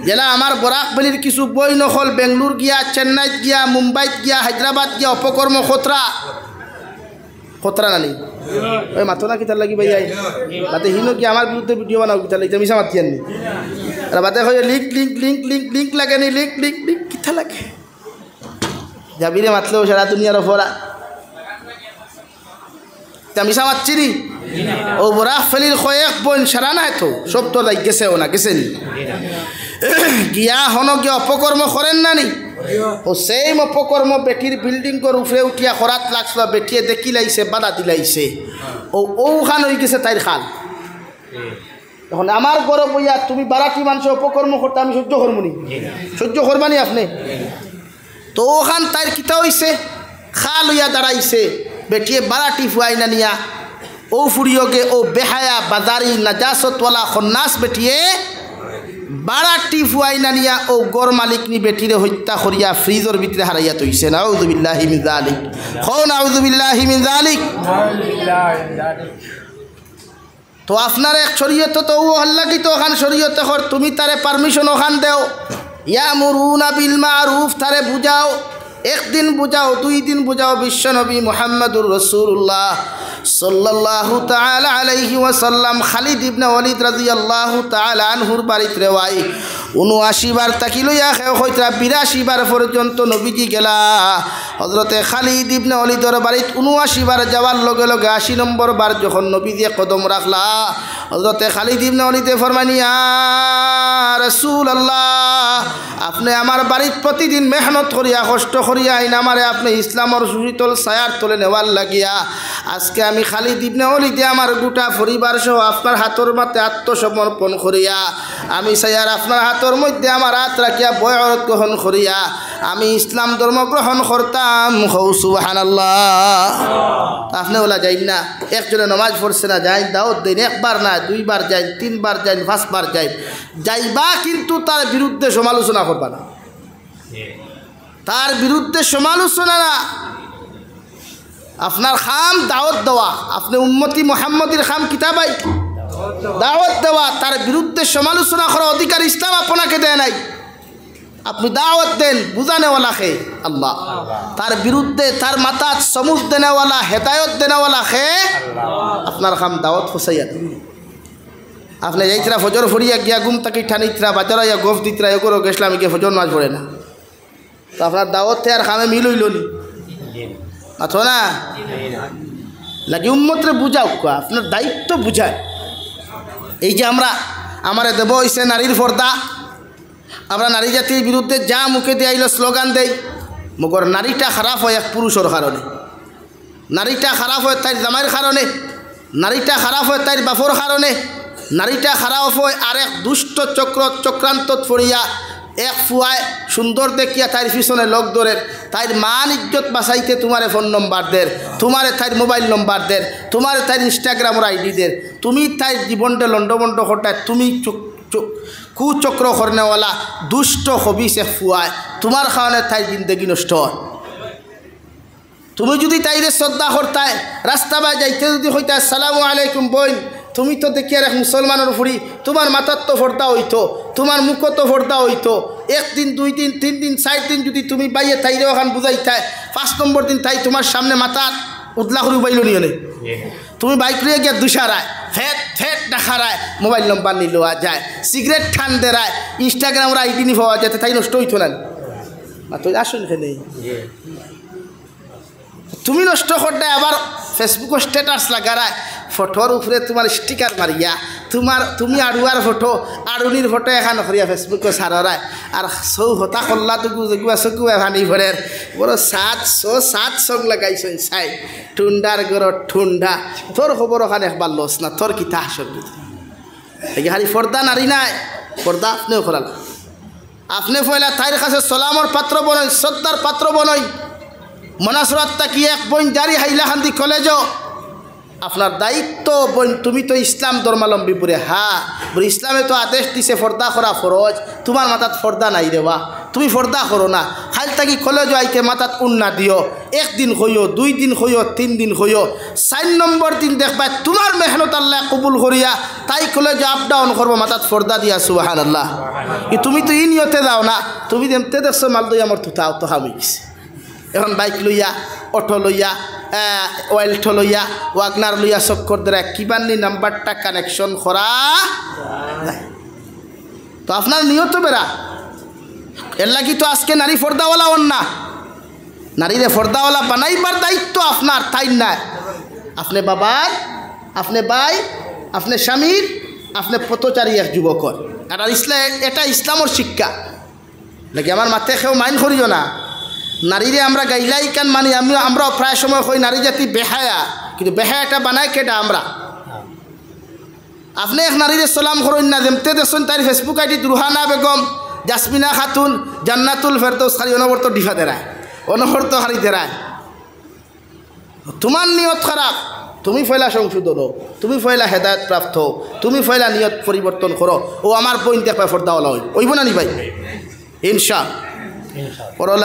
জেলা আমার বরাক ভ্যালির কিছু বই নকল বেঙ্গলোর গিয়া, চেন্নাইত গিয়া, মুম্বাইত গিয়া, হায়দ্রাবাদ গিয়া অপকর্ম খতরা নানি ওই মাথো না কিতার লাগি ভাই বাতে হিনো কি আমার বিরুদ্ধে ভিডিও বানাও কিতার লাগি মিশা মাতি আননি আর বাতে হয় link link link link link লাগে নি লিঙ্ক লিঙ্ক লিঙ্ক কিতা লাগে যাবি রে মাতলেও সারা দুনিয়ার ওপরা মিশা মাতছি নি ও বরাক ভ্যালির কয়েক বোন সারা না তো সব তো লাগ গেছেও না গেছে নি গিয়া হন গিয়া অপকর্ম করেন না নি ও সেই অপকর্ম বেটির বিল্ডিং কর উপরে উঠিয়া খরাত লাগছিল বেটিয়ে দেখি লাইছে বাধা দিলাইছে ওখান হয়ে গেছে তাইর খাল এখন আমার গরব বইয়া তুমি বারাটি মানুষ অপকর্ম করতে আমি সহ্য করবো নি সহ্য করবানি আপনি তো ওখান তাইর কিতা হইছে খাল হইয়া দাঁড়াইছে বেটিয়ে বারাটি ফুয়াই না নিয়া ও ফুরিয়োগে ও বেহায়া বাজারি নাজাসতওয়ালা খন্নাস বেটিয়ে বারাটি ফুয়াই না নিয়া ও গড় মালিক নি বেটিরে হত্যা করিয়া ফ্রিজর ভিতরে হারাইয়া তৈছে নাউযু বিল্লাহি মিন যালিক খাও নাউযু বিল্লাহি মিন যালিক তো আপনার এক শরীয়ত তো ও আল্লাহ কি তো ওখান শরীয়ত কর তুমি তারে পারমিশন ওখান দেও ইয়ামুরুনা বিল মারুফ তারে বুঝাও একদিন বুঝাও দুই দিন বুঝাও বিশ্বনবী মুহাম্মদুর রাসূলুল্লাহ সাল্লাল্লাহু তাআলা আলাইহি ওয়াসাল্লাম খালিদ ইবনে ওয়ালিদ রাদিয়াল্লাহু তাআলা আনহুর বাড়িতে রেওয়াই ৭৯ বার তাকি লইয়া খেও হইতা ৮২ বার পর্যন্ত নবীজি গেলা হযরতে খালিদ ইবনে ওয়ালিদর বাড়িতে ৭৯ বার যাওয়ার লগে লগে ৮০ নম্বর বার যখন নবীজি কদম রাখলা হযরতে খালিদ ইবনে ওয়ালিদে ফরমানি ইয়া রাসূলুল্লাহ আপনি আমার বাড়িতে প্রতিদিন মেহনত করিয়া কষ্ট করিয়া আইন আমারে আপনি ইসলামের সুশীতল ছায়ার তলে নেওয়ার লাগিয়া আজকে আমি খালিদ ইবনে ওয়ালিদে আমার গোটা পরিবার সহ আপনার হাতের মাতে আত্মসমর্পণ করিয়া আমি সায়ার আপনার হাতের মধ্যে আমার হাত রাখিয়া বয়ত গ্রহণ করিয়া আমি ইসলাম ধর্ম গ্রহণ করতাম সুবহানাল্লাহ আপনি ওলা যাই না একজনে নামাজ পড়ছে না যাই দাওয়াত দেন একবার না দুইবার যাই তিনবার যাই পাঁচবার যাই যাইবা কিন্তু তার বিরুদ্ধে সমালোচনা করবা না তার বিরুদ্ধে সমালোচনা না আপনার খাম দাওয়াত দেওয়া আপনি উম্মতি মুহাম্মদের খাম কিতাবাই দাওয়াত দেওয়া তার বিরুদ্ধে সমালোচনা করার অধিকার ইসলাম আপনাকে দেয় নাই আপনি দাওয়াত দেন বুঝানেওয়ালাকে আল্লাহ তার বিরুদ্ধে তার মাথা সমুজ দেনেওয়ালা হেদায়ত দেনেওয়ালাকে আপনার খাম দাওয়াত ফসাইয়া দেন আপনি যাইতরা ফজর ফরিয়া গিয়া গুম তাকি ঠানিতরা বাজার ইয়া গোফ দিতরা এগুলো গেছিলাম গিয়ে ফজর নামাজ পড়ে না তো আপনার দাওয়াত আর খামে মিল হইল নি আছো না লাগে উম্মতরে বুঝাও আপনার দায়িত্ব বুঝায় এই যে আমরা আমারে দেব হইছে নারীর পর্দা আমরা নারী জাতির বিরুদ্ধে যা মুখে দিয়ে আইলো স্লোগান দেই মগর নারীটা খারাপ হয় এক পুরুষের কারণে নারীটা খারাপ হয় তার জামাইয়ের কারণে নারীটা খারাপ হয় তার বাপর কারণে নারীটা খারাপ হয় আরেক দুষ্ট চক্রান্ত ফরিয়া এক ফুয়ায় সুন্দর দেখিয়া তার পিছনে লোক ধরে তাইর মান ইজ্জত বাঁচাইতে তোমারে ফোন নম্বর দের তোমারে তাইর মোবাইল নম্বর দের তোমারে তাইর ইনস্টাগ্রামের আইডি দের তুমি তাইর জীবনটা লন্ডমন্ড ঘটায় তুমি কুচক্র করনেওয়ালা দুষ্ট হবি সে ফুয়ায় তোমার কারণে তাই জিন্দগি নষ্ট হয় তুমি যদি তাইরে শ্রদ্ধা করতায় রাস্তা বা যাইতে যদি হইতে আসসালামু আলাইকুম বোন তুমি তো দেখি আর এক মুসলমানের ফুরি তোমার মাথার তো ফর্দা হইতো তোমার মুখ তো ফর্দা হইতো একদিন দুই দিন তিন দিন 4 দিন যদি তুমি বাইয়ে তাইরে ওখান বুঝাইতায় 5 নম্বর দিন তাই তোমার সামনে মাথা উদলা করে বাইল নিয়ে নে তুমি বাইক লিয়ে গিয়ে দুসারায় ফেট দেখারায় মোবাইল নম্বর নিয়ে লওয়া যায় সিগারেট ঠান দেরায় ইনস্টাগ্রামের আইডি নি পাওয়া যায় তাই নষ্ট হইতো না তো আসুন এখানে তুমি নষ্ট করতে আবার ফেসবুক স্ট্যাটাস লাগারায় ফটোর উপরে তোমার স্টিকার মারিয়া তুমি আড়ুয়ার ফটো আড়ুনির ফটো এখান করিয়া ফেসবুকে সারায় আর সৌ হতা কল্লা টুকু যেগুয়া চকুয়া ভানি ভরের বড় 700 সং লাগাইছেন চাই ঠুন্ডার গড় ঠুন্ডা তোর খবর ওখানে একবার লস না তোর কিতা আসল এই খালি পর্দা নারী নাই পর্দা আপনিও করাল আপনি পয়লা তাইর কাছে সালামর পাত্র বনই শ্রদ্ধার পাত্র বনই মনাসরাত তাকি এক বোন জারি হাইলাকান্দি কলেজও আপনার দায়িত্ব বোন তুমি তো ইসলাম ধর্মাবলম্বী পুরে বলে ইসলামে তো আদেশ দিছে পর্দা করা ফরজ তোমার মাথাত পর্দা নাই দেওয়া তুমি পর্দা করো না হাল থাকি কলেজ আইতে মাথাত উন্না দিও, একদিন হইও, 2 দিন হইও, 3 দিন হইও, 4 নম্বর দিন দেখবা তোমার মেহনত আল্লাহ কবুল করিয়া তাই কলেজ আপ ডাউন করবো মাথাত পর্দা দিয়া। সুবহানাল্লাহ। তুমি তো ই নিয়তে যাও না, তুমি যেমতে দেখছো মাল দই আমার তুতাও তো হামি গেছে। এখন বাইক লইয়া, অটো লইয়া, ওয়েলটো লইয়া, ওয়াগনার লইয়া চক্কর দ্বারা কিবানি নাম্বারটা কানেকশন করা তো আপনার নিয়ত বেড়া। এর লাগি তো আজকে নারী পর্দাওয়ালা হন না, নারীরে পর্দাওয়ালা বানাইবার দায়িত্ব আপনার, তাই না? আপনি বাবার, আপনি ভাই, আপনি স্বামীর, আপনি পথচারী এক যুবকর। আর ইসলাম, এটা ইসলামের শিক্ষা নাকি আমার মাথায় কেউ মাইন করিও না। নারীরে আমরা গাইলাই কান মানি, আমরাও প্রায় সময় কই নারী জাতি বেহায়া, কিন্তু বেহায়াটা বানায় কেটা আমরা। আপনি এক নারীরে সালাম করেন না, যেমতে দেখছেন তার ফেসবুক আইডি রুহানা বেগম, জাসমিনা খাতুন, জান্নাতুল ফেরদৌস খালি অনবর্ত ডিফা দেরায়, অনবর্ত হারি দেরায়। তোমার নিয়ত খারাপ, তুমি ফয়লা সংশোধন, তুমি ফয়লা হেদায়ত প্রাপ্ত, তুমি ফয়লা নিয়ত পরিবর্তন করো। ও আমার বইন দেখবে ফর্দাওয়ালা হইব না নি ভাই? ইনশা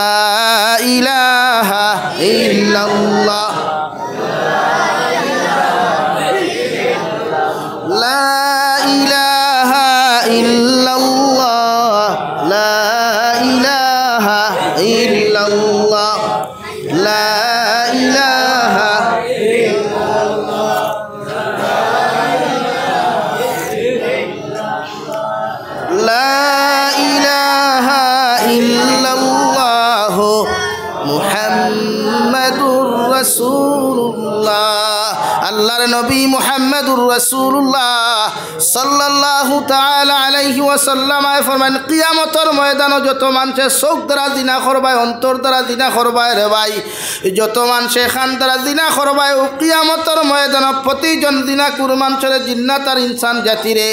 লা ইলাহা ইল্লাল্লাহ, লা ইলাহা ইল্লাল্লাহ, লা ইলাহা ইল্লাল্লাহ, লা ইলাহা ইল্লাল্লাহ, লা ইলাহা ইল্লাল্লাহ মুহাম্মাদুর রাসূলুল্লাহ। আল্লাহর নবী মুহাম্মদুর রাসূলুল্লাহ সাল্লাল্লাহু তাআলা আলাইহি ওয়াসাল্লাম ফরমান, কিয়ামতের ময়দানে যত মানুষে চোখ দ্বারা জিনা করবায়, অন্তর দ্বারা জিনা করবায় রে ভাই, যত মানুষে খান দ্বারা জিনা করবায়, ও কিয়ামতের ময়দানে প্রতিজন জিনা কুর মানুষের জিন্নাত আর ইনসান জাতিরে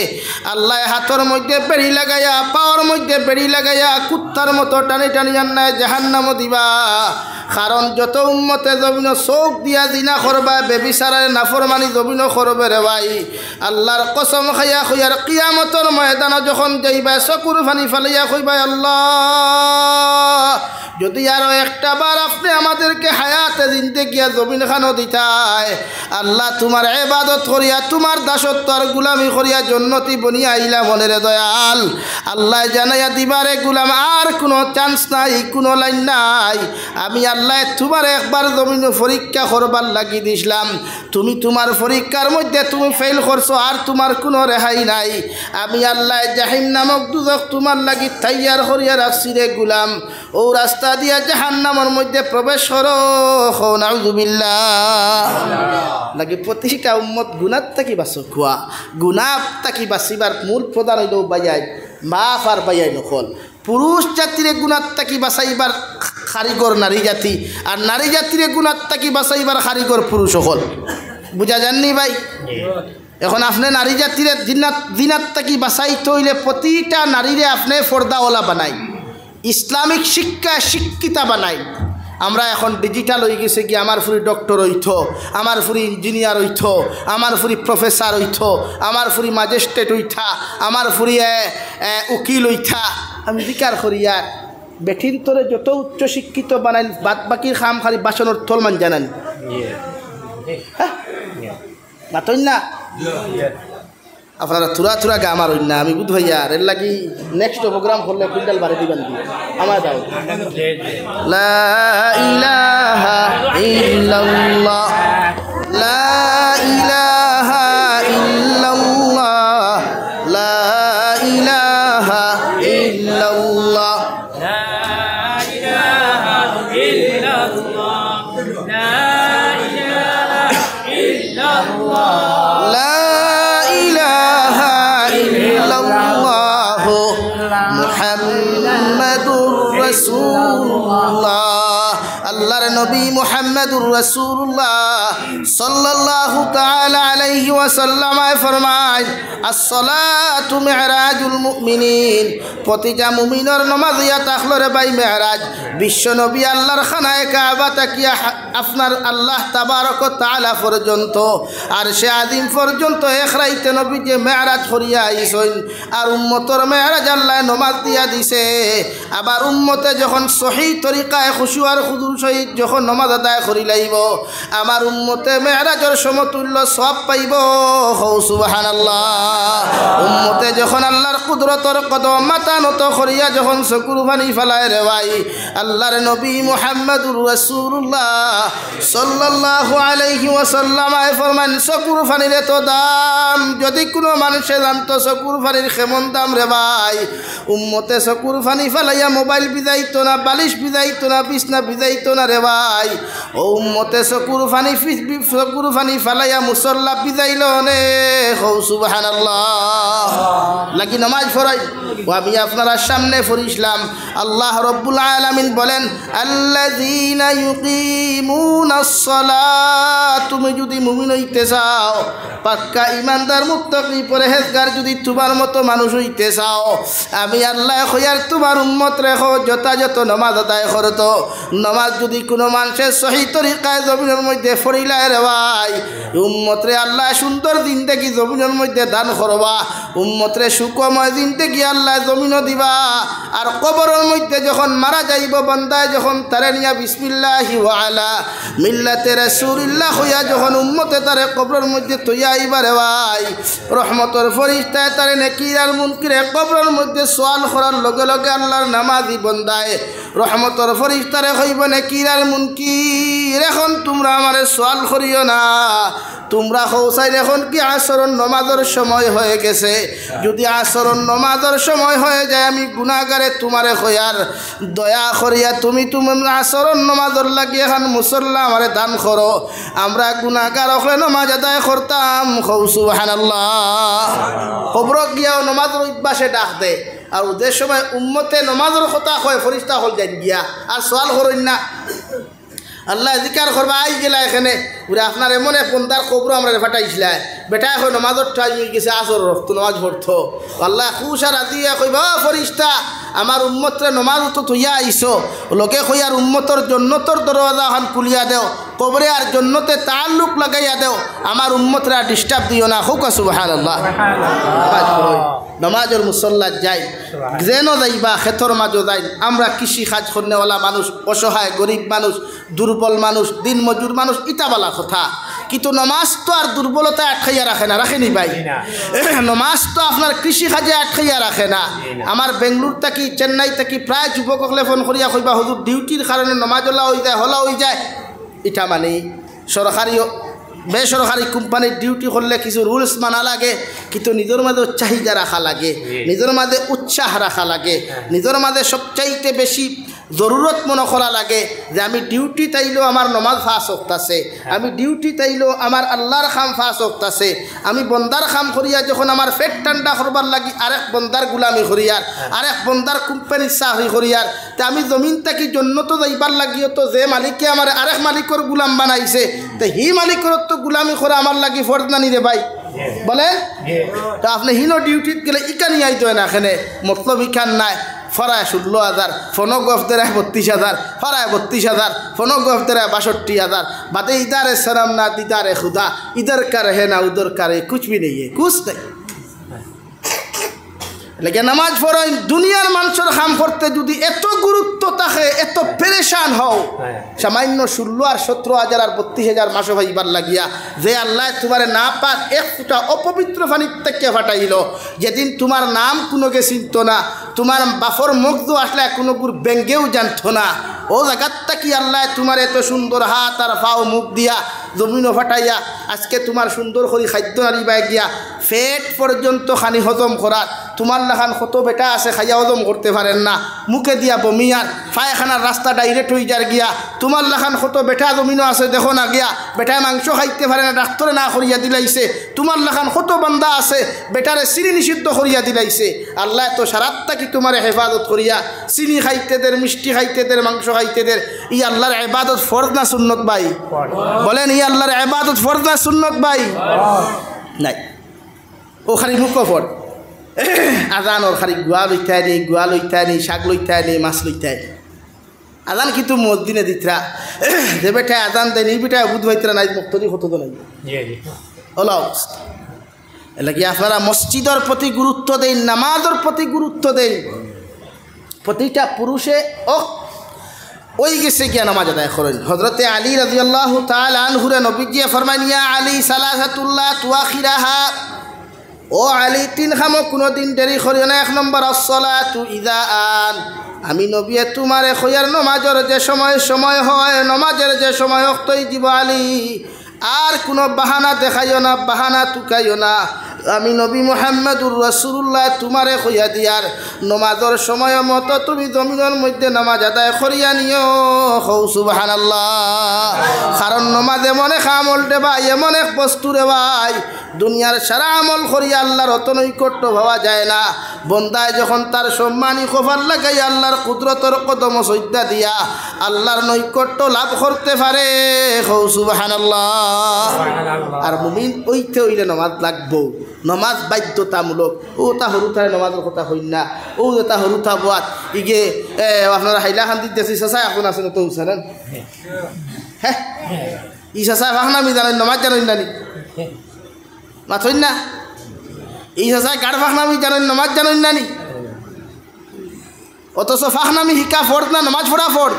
আল্লাহ হাতের মধ্যে বেড়ি লাগাইয়া, পাওয়ার মধ্যে বেড়ি লাগাইয়া কুত্তার মতো টানি টানি আন্নায় জাহান্নাম দিবা। কারণ যত উম্মতে জমিন চোখ দিয়া জিনা করবা, বেবিচারের নাফরমানি জমিন করবে রে ভাই, আল্লাহর কসম খাইয়া কইয়ার কিয়ামতের ময়দানে যখন যাইবা চকুর ফানি ফালাইয়া কইবা, আল্লাহ যদি আরো একটা বার আপনি আমাদেরকে হায়াতে দিনতে গিয়া জমিন খানো দিতায়, আল্লাহ তোমার ইবাদত করিয়া, তোমার দাসত্ব আর গুলামি করিয়া জন্নতি বনিয়া আইলা মনের দয়াল। আল্লাহ জানাইয়া দিবারে গুলাম আর কোনো চান্স নাই, কোনো লাইন নাই। আমি আল্লাহ তোমার একবার জমিন পরীক্ষা করবার লাগি দিছিলাম, তুমি তোমার পরীক্ষার মধ্যে তুমি ফেল করছো, আর তোমার কোনো রেহাই নাই। আমি আল্লাহ জাহিম নামক দুজক তোমার লাগি তৈয়ার করিয়া রাখছি রে গুলাম, ও রাস্তা দিয়া জাহান্নামের মধ্যে প্রবেশ করো। নাউযুবিল্লাহ। লাগি প্রতিটা উম্মত গুনাহ থাকি বাঁচো, খোয়া গুনাহ থাকি বাঁচিবার মূল প্রধান হইল বাইয়াই মাফ আর বাইয়াই নকল। পুরুষ জাতিরে গুনাহ থাকি বাঁচাইবার কারিগর নারী জাতি, আর নারী জাতিরে গুনাহ থাকি বাঁচাইবার কারিগর পুরুষ সকল। বুঝা যাননি ভাই? এখন আপনি নারী জাতিরে দিনাত থাকি বাঁচাইতে হইলে প্রতিটা নারীরে আপনি পর্দাওয়ালা বানাই, ইসলামিক শিক্ষা শিক্ষিতা বানাই। আমরা এখন ডিজিটাল হয়ে গেছে কি, আমার ফুরি ডক্টর হইত, আমার ফুরি ইঞ্জিনিয়ার হইত, আমার ফুরি প্রফেসর হইত, আমার ফুরি ম্যাজিস্ট্রেট হইতা, আমার ফুরি উকিল হইতা। আমি বিকার করিয়া বেঠিন তোরে যত উচ্চ শিক্ষিত বানাই, বাদ বাকির খাম খালি বাসনের থল মান জানান। হ্যাঁ বাতই না আপনারা থুরা থুরা গা আমার হইন না, আমি বুধ হইয়া এর লাগি নেক্সট প্রোগ্রাম করলে কুইন্টাল বাড়ি দিবেন কি আমার দাও। লা ইলাহা ইল্লাল্লাহ, লা ইলাহা ইল্লাল্লাহ, লা ইলাহা ইল্লাল্লাহ, লা ইলাহা ইল্লাল্লাহ, লা ইলাহা ইল্লাল্লাহ, লা ইলাহা ইল্লাল্লাহ মুহাম্মাদুর রাসূলুল্লাহ। আল্লাহর নবী মুহাম্মদুর রাসূলুল্লাহ সাল্লাল্লাহু তাআলা আলাইহি ওয়াসাল্লাম ফরমায় আসসালাতু মি'রাজুল মুমিনিন প্রতিটা মুমিনের নামাজ ইয়া তাখলরে ভাই মেরাজ বিশ্ব নবী আল্লাহর খানায়ে কাবা তাকিয়া আপনার আল্লাহ তাবারক ওয়া তাআলা পর্যন্ত আর সে আদিম পর্যন্ত এক রাইতে নবী যে মেরাজ করিয়া আইছেন আর উম্মতর মেরাজ আল্লাহ নামাজ দিয়া দিছে আবার উম্মতে যখন সহি তরিকায় খুশু আর খুদুর সহিত যখন নামাজ আদায় করি লাইব আমার উম্মতে মেরাজের সমতুল্য সওয়াব পাইব সুবহানাল্লাহ উম্মতে যখন আল্লাহর কুদরতর কদম মাথা নত করিয়া যখন চকুর পানি ফেলায় রে ভাই আল্লাহর নবী মুহাম্মদুর রাসূলুল্লাহ সাল্লাল্লাহু আলাইহি ওয়াসাল্লাম ফরমান চকুর পানির এত দাম যদি কোনো মানুষে জানতো চকুর পানির কেমন দাম রে ভাই উম্মতে চকুর পানি ফেলাইয়া মোবাইল বিজাইতো না বালিশ বিজাইতো না বিছনা বিজাইতো না রে ভাই ও উম্মতে চকুর পানি ফেলাইয়া মুসল্লা বিজাইল নে সুবহানাল্লাহ লাগি নামাজ পড়াই আমি আপনারা সামনে পড়িলাম আল্লাহ রব্বুল আলামিন বলেন আল্লাযীনা ইউকিমুনাস সালাত তুমি যদি মুমিন হইতে চাও পাক্কা ইমানদার মুত্তাকি পরহেজগার যদি তোমার মতো মানুষ হইতে চাও আমি আল্লাহ কইয়ার তোমার উম্মত রেখো যথাযথ নামাজ আদায় করতো নামাজ যদি কোনো মানুষের সহি তরিকায় জমিনের মধ্যে পড়িলায় রে ভাই উম্মতরে আল্লাহ সুন্দর জিন্দেগি জমিনের মধ্যে দান করবা উম্মতরে সুখময় জিন্দেগি আল্লাহ জমিনও দিবা আর কবরের মধ্যে যখন মারা যাইব বান্দায় যখন তারে নিয়া বিসমিল্লাহি ওয়া আলা মিল্লাতে রাসূলিল্লাহ হইয়া যখন উম্মতে তারে কবরের মধ্যে তৈয়া আইবারে ভাই রহমতের ফেরেশতায় তারে নেকির আর মুনকিরে কবরের মধ্যে সওয়াল করার লগে লগে আল্লাহর নামাজি বান্দায় রহমতের ফেরেশতারে কইব নেকির আর মুনকির এখন তোমরা আমারে সওয়াল করিও না তোমরা খৌসাইন এখন কি আসরণ নামাজের সময় হয়ে গেছে যদি আসরণ নামাজের সময় হয়ে যায় আমি গুনাহগারে তোমারে কইয়ার দয়া করিয়া তুমি আসরণ নামাজের লাগি এখন মুসল্লা আমারে দান করো আমরা গুনাহগার হলে নামাজ আদায় করতাম সুবহানাল্লাহ খবর গিয়াও নামাজের অভ্যাসে ডাক দে আর ওদের সময় উম্মতে নামাজের কথা কয় ফেরেশতা হল যাই গিয়া আর সওয়াল করেন না আল্লাহ জিকার করবা আই গেলা এখানে ওরা আপনার এমন এক বন্দার কবর আমরা ফাটাইছিলা বেটা এখন নামাজের টাইম হয়ে গেছে আসর রক্ত নামাজ পড়তো আল্লাহ খুশ আর আজিয়া কইবা ফেরেশতা আমার উম্মতরে নামাজ তো থইয়া আইছো লোকে কই আর উম্মতর জন্নতর দরওয়াজা খান খুলিয়া দেও কবরে আর জন্নতে তাল্লুক লাগাইয়া দেও আমার উম্মতরা ডিস্টার্ব দিও না হুক সুবহানাল্লাহ নামাজের মুসল্লা যাই যেন যাইবা ক্ষেতর মাঝও যাই আমরা কৃষি কাজ করনেওয়ালা মানুষ অসহায় গরিব মানুষ দুর্বল মানুষ দিন মজুর মানুষ ইটাবালা কথা কিন্তু নমাজ তো আর দুর্বলতা আটকাইয়া রাখে না রাখেনি ভাই নমাজ তো আপনার কৃষি কাজে আটকাইয়া রাখে না আমার বেঙ্গলোর থাকি চেন্নাই থাকি প্রায় যুবকলে ফোন করিয়া কইবা হুজুর ডিউটির কারণে নমাজলা হয়ে যায় হলা হয়ে যায় এটা মানে সরকারি বেসরকারি কোম্পানির ডিউটি করলে কিছু রুলস মানা লাগে কিন্তু নিজের মাঝে চাহিদা রাখা লাগে নিজের মাঝে উৎসাহ রাখা লাগে নিজের মাঝে সবচাইতে বেশি জরুরত মনে করা লাগে যে আমি ডিউটি তাইলেও আমার নমাজ ফাঁস হকতাছে আমি ডিউটি তাইলেও আমার আল্লাহর খাম ফাঁস হকতাছে আমি বন্দার খাম করিয়া যখন আমার পেট ঠান্ডা করবার লাগি আরেক বন্দার গুলামি করিয়ার আরেক বন্দার কোম্পানির চাকরি করিয়ার তা আমি জমিন থাকি জন্নত যাইবার লাগিও তো যে মালিকে আমার আরেক মালিকর গুলাম বানাইছে তো হি মালিকর তো গুলামি করে আমার লাগি ফরজ না নিরে ভাই বলেন তো আপনি হিনো ডিউটিত গেলে ইকানি আইতো না এখানে মতলব ইখান নাই ফরায় 16,000 ফোনো গফতেরায় 32,000 ফরায় 32,000 ফোনো গফতেরায় 62,000 बातें इधर है शर्म ना इधर है खुदा इधर का रहे ना उधर का रहे कुछ भी नहीं है कुछ नहीं लेकिन नमाज पढ़ो दुनियार मानुषेर काम करते যদি এত গুরুত্ব থাকে এত পেরেশান হও সামান্য 16 আর 17,000 আর 32,000 মাসে ভাইবার লাগিয়া যে আল্লাহ তোমারে না পাক এক ফুটা অপবিত্র পানি থেকে ফাটাইলো যেদিন তোমার নাম কোনোকে চিনত না তোমার বাফর মুখ দো আসলে কোনো গুর বেঙ্গেও জানতো না ও জায়গাটা কি আল্লাহ তোমার এত সুন্দর হাত আর পাও মুখ দিয়া জমিনও ফাটাইয়া আজকে তোমার সুন্দর করে খাদ্য নারিবা গিয়া পেট পর্যন্ত খানি হজম করার তোমার লাখান কত বেটা আছে খাইয়া হজম করতে পারেন না, মুখে দিয়া বমিয়ার পায়খানার রাস্তা ডাইরেক্ট হয়ে যার গিয়া। তোমার লাখান কত বেটা জমিনও আছে দেখো না গিয়া, বেটায় মাংস খাইতে পারে না, ডাক্তরে না করিয়া দিলাইছে। তোমার লাখান কত বান্দা আছে বেটারে চিনি নিষিদ্ধ করিয়া দিলাইছে। আল্লাহ তো সারাতটা কি তোমার হেফাজত করিয়া চিনি খাইতে দের, মিষ্টি খাইতে দের, মাংস খাইতে দের। ই আল্লাহর ইবাদত ফরজ না সুন্নত ভাই? বলেন ই আল্লাহর ইবাদত ফরজ না সুন্নত ভাই? নাই, ও খালি মুখ ফর আজান ওর খালি গুয়া লইতাই নেই, গুয়া লইতাই নেই, শাক লইতাই নেই, মাছ লইতাই। আজান কিন্তু মসজিদে দিতরা যে বেটায় আজান দেয় এই বেটায় বুধ হইতরা নাই, মুক্তি হতো তো নাই। ওলা অবস্থা এলাকি আপনারা মসজিদের প্রতি গুরুত্ব দেন, নামাজের প্রতি গুরুত্ব দেন। প্রতিটা পুরুষে ওই গেছে গিয়া নামাজ আদায় করেন। হযরতে আলী রাদিয়াল্লাহু তাআলা আনহুরে নবীজি ফরমান, ইয়া আলী সালাসাতুল্লাহ তুআখিরাহা, ও আলী তিন খামো কোনোদিন দেরি করিও না। 1 নম্বর আসসালাতু ইযা আন, আমি নবী তোমারে খয়ার নমাজের যে সময় হয়, নমাজের যে সময় অক্তই দিব আলী। আর কোনো বাহানা দেখাইও না, বাহানা টুকাইও না। আমি নবী মুহাম্মদুর রাসূলুল্লাহ তোমারে কইয়া দিয়ার নমাজের সময় মতো তুমি জমিনের মধ্যে নামাজ আদায় করিয়া নিও। হৌ সুবহানাল্লাহ। কারণ নমাজ এমন এক আমল রে ভাই, এমন এক বস্তু রে ভাই, দুনিয়ার সারা আমল করিয়া আল্লাহর অত নৈকট্য ভাবা যায় না। বন্দায় যখন তার সম্মানী খোফার লাগাই আল্লাহর কুদরতর কদম সজ্জা দিয়া আল্লাহর নৈকট্য লাভ করতে পারে। হৌ সুবহানাল্লাহ। আর মুমিন ওইতে হইলে নমাজ লাগবো, নমাজ বাধ্যতামূলক। ও তা হরুতায় নমাজের কথা হই না, ও তা হরুতা বাদ ইগে আপনারা হাইলা খান দিতেছি চাষা এখন আছে তো জানেন। হ্যাঁ ই চাষা ফাঁকনামি জানেন, নমাজ জানেন না নি? মাথইন না এই চাষা গাড় ফাঁকনামি জানেন, নমাজ জানেন না নি? অথচ ফাঁকনামি শিকা ফর্দ না নমাজ পড়া ফর্দ?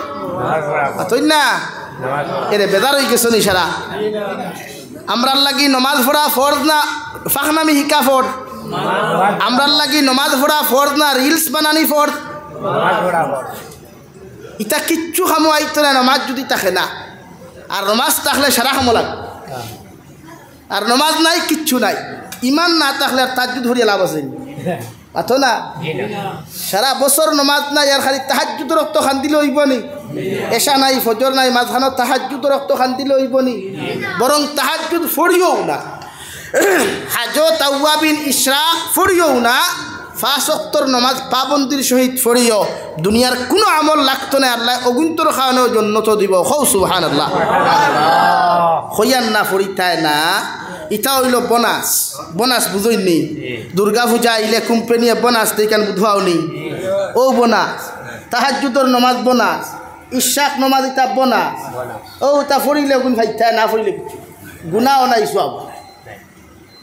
মাথইন না এরে বেদার হয়ে গেছো নি সারা। আমরার লাগি নমাজ পড়া ফর্জ না ফাঁকনামি শিকা ফর্জ? আমরার লাগি নমাজ পড়া ফর্জ না রিলস বানানি ফর্জ? ইটা কিচ্ছু খামো আইতো না নমাজ যদি থাকে না। আর নমাজ থাকলে সারা খামো লাগ, আর নমাজ নাই কিচ্ছু নাই। ইমান না থাকলে আর তাহাজ্জুদ ধরিয়া লাভ আছে আতো না? সারা বছর নমাজ নাই আর খালি তাহাজ্জুদের রক্ত খান দিলে হইব নি? এশা নাই, ফজর নাই, মাঝখানো তাহাজ্জুদের রক্ত খান দিলে হইব নি? বরং তাহাজ্জুদ ফড়িও না, হাজত আউয়াবিন ইশরাক ফড়িও না, 5 ওয়াক্তর নমাজ পাবন্দির সহিত ফড়িও। দুনিয়ার কোনো আমল লাগতো না, আল্লাহ অগুন্তর খাওয়ানোর জন্য তো দিব। হৌ সুবহানাল্লাহ। হইয়ান না ফড়িতায় না, ইটা হইল বোনাস। বোনাস বুঝই নি? দুর্গা পূজা আইলে কোম্পানিয়ে বোনাস দেখান বুধবাও নি? ও বোনাস। তাহাজ্জুদর নমাজ বোনাস, ইশাক নমাজ ইতা বোনাস। ও তা ফড়িলে গুণ ভাইতায় না, ফড়িলে গুণাও নাই সব।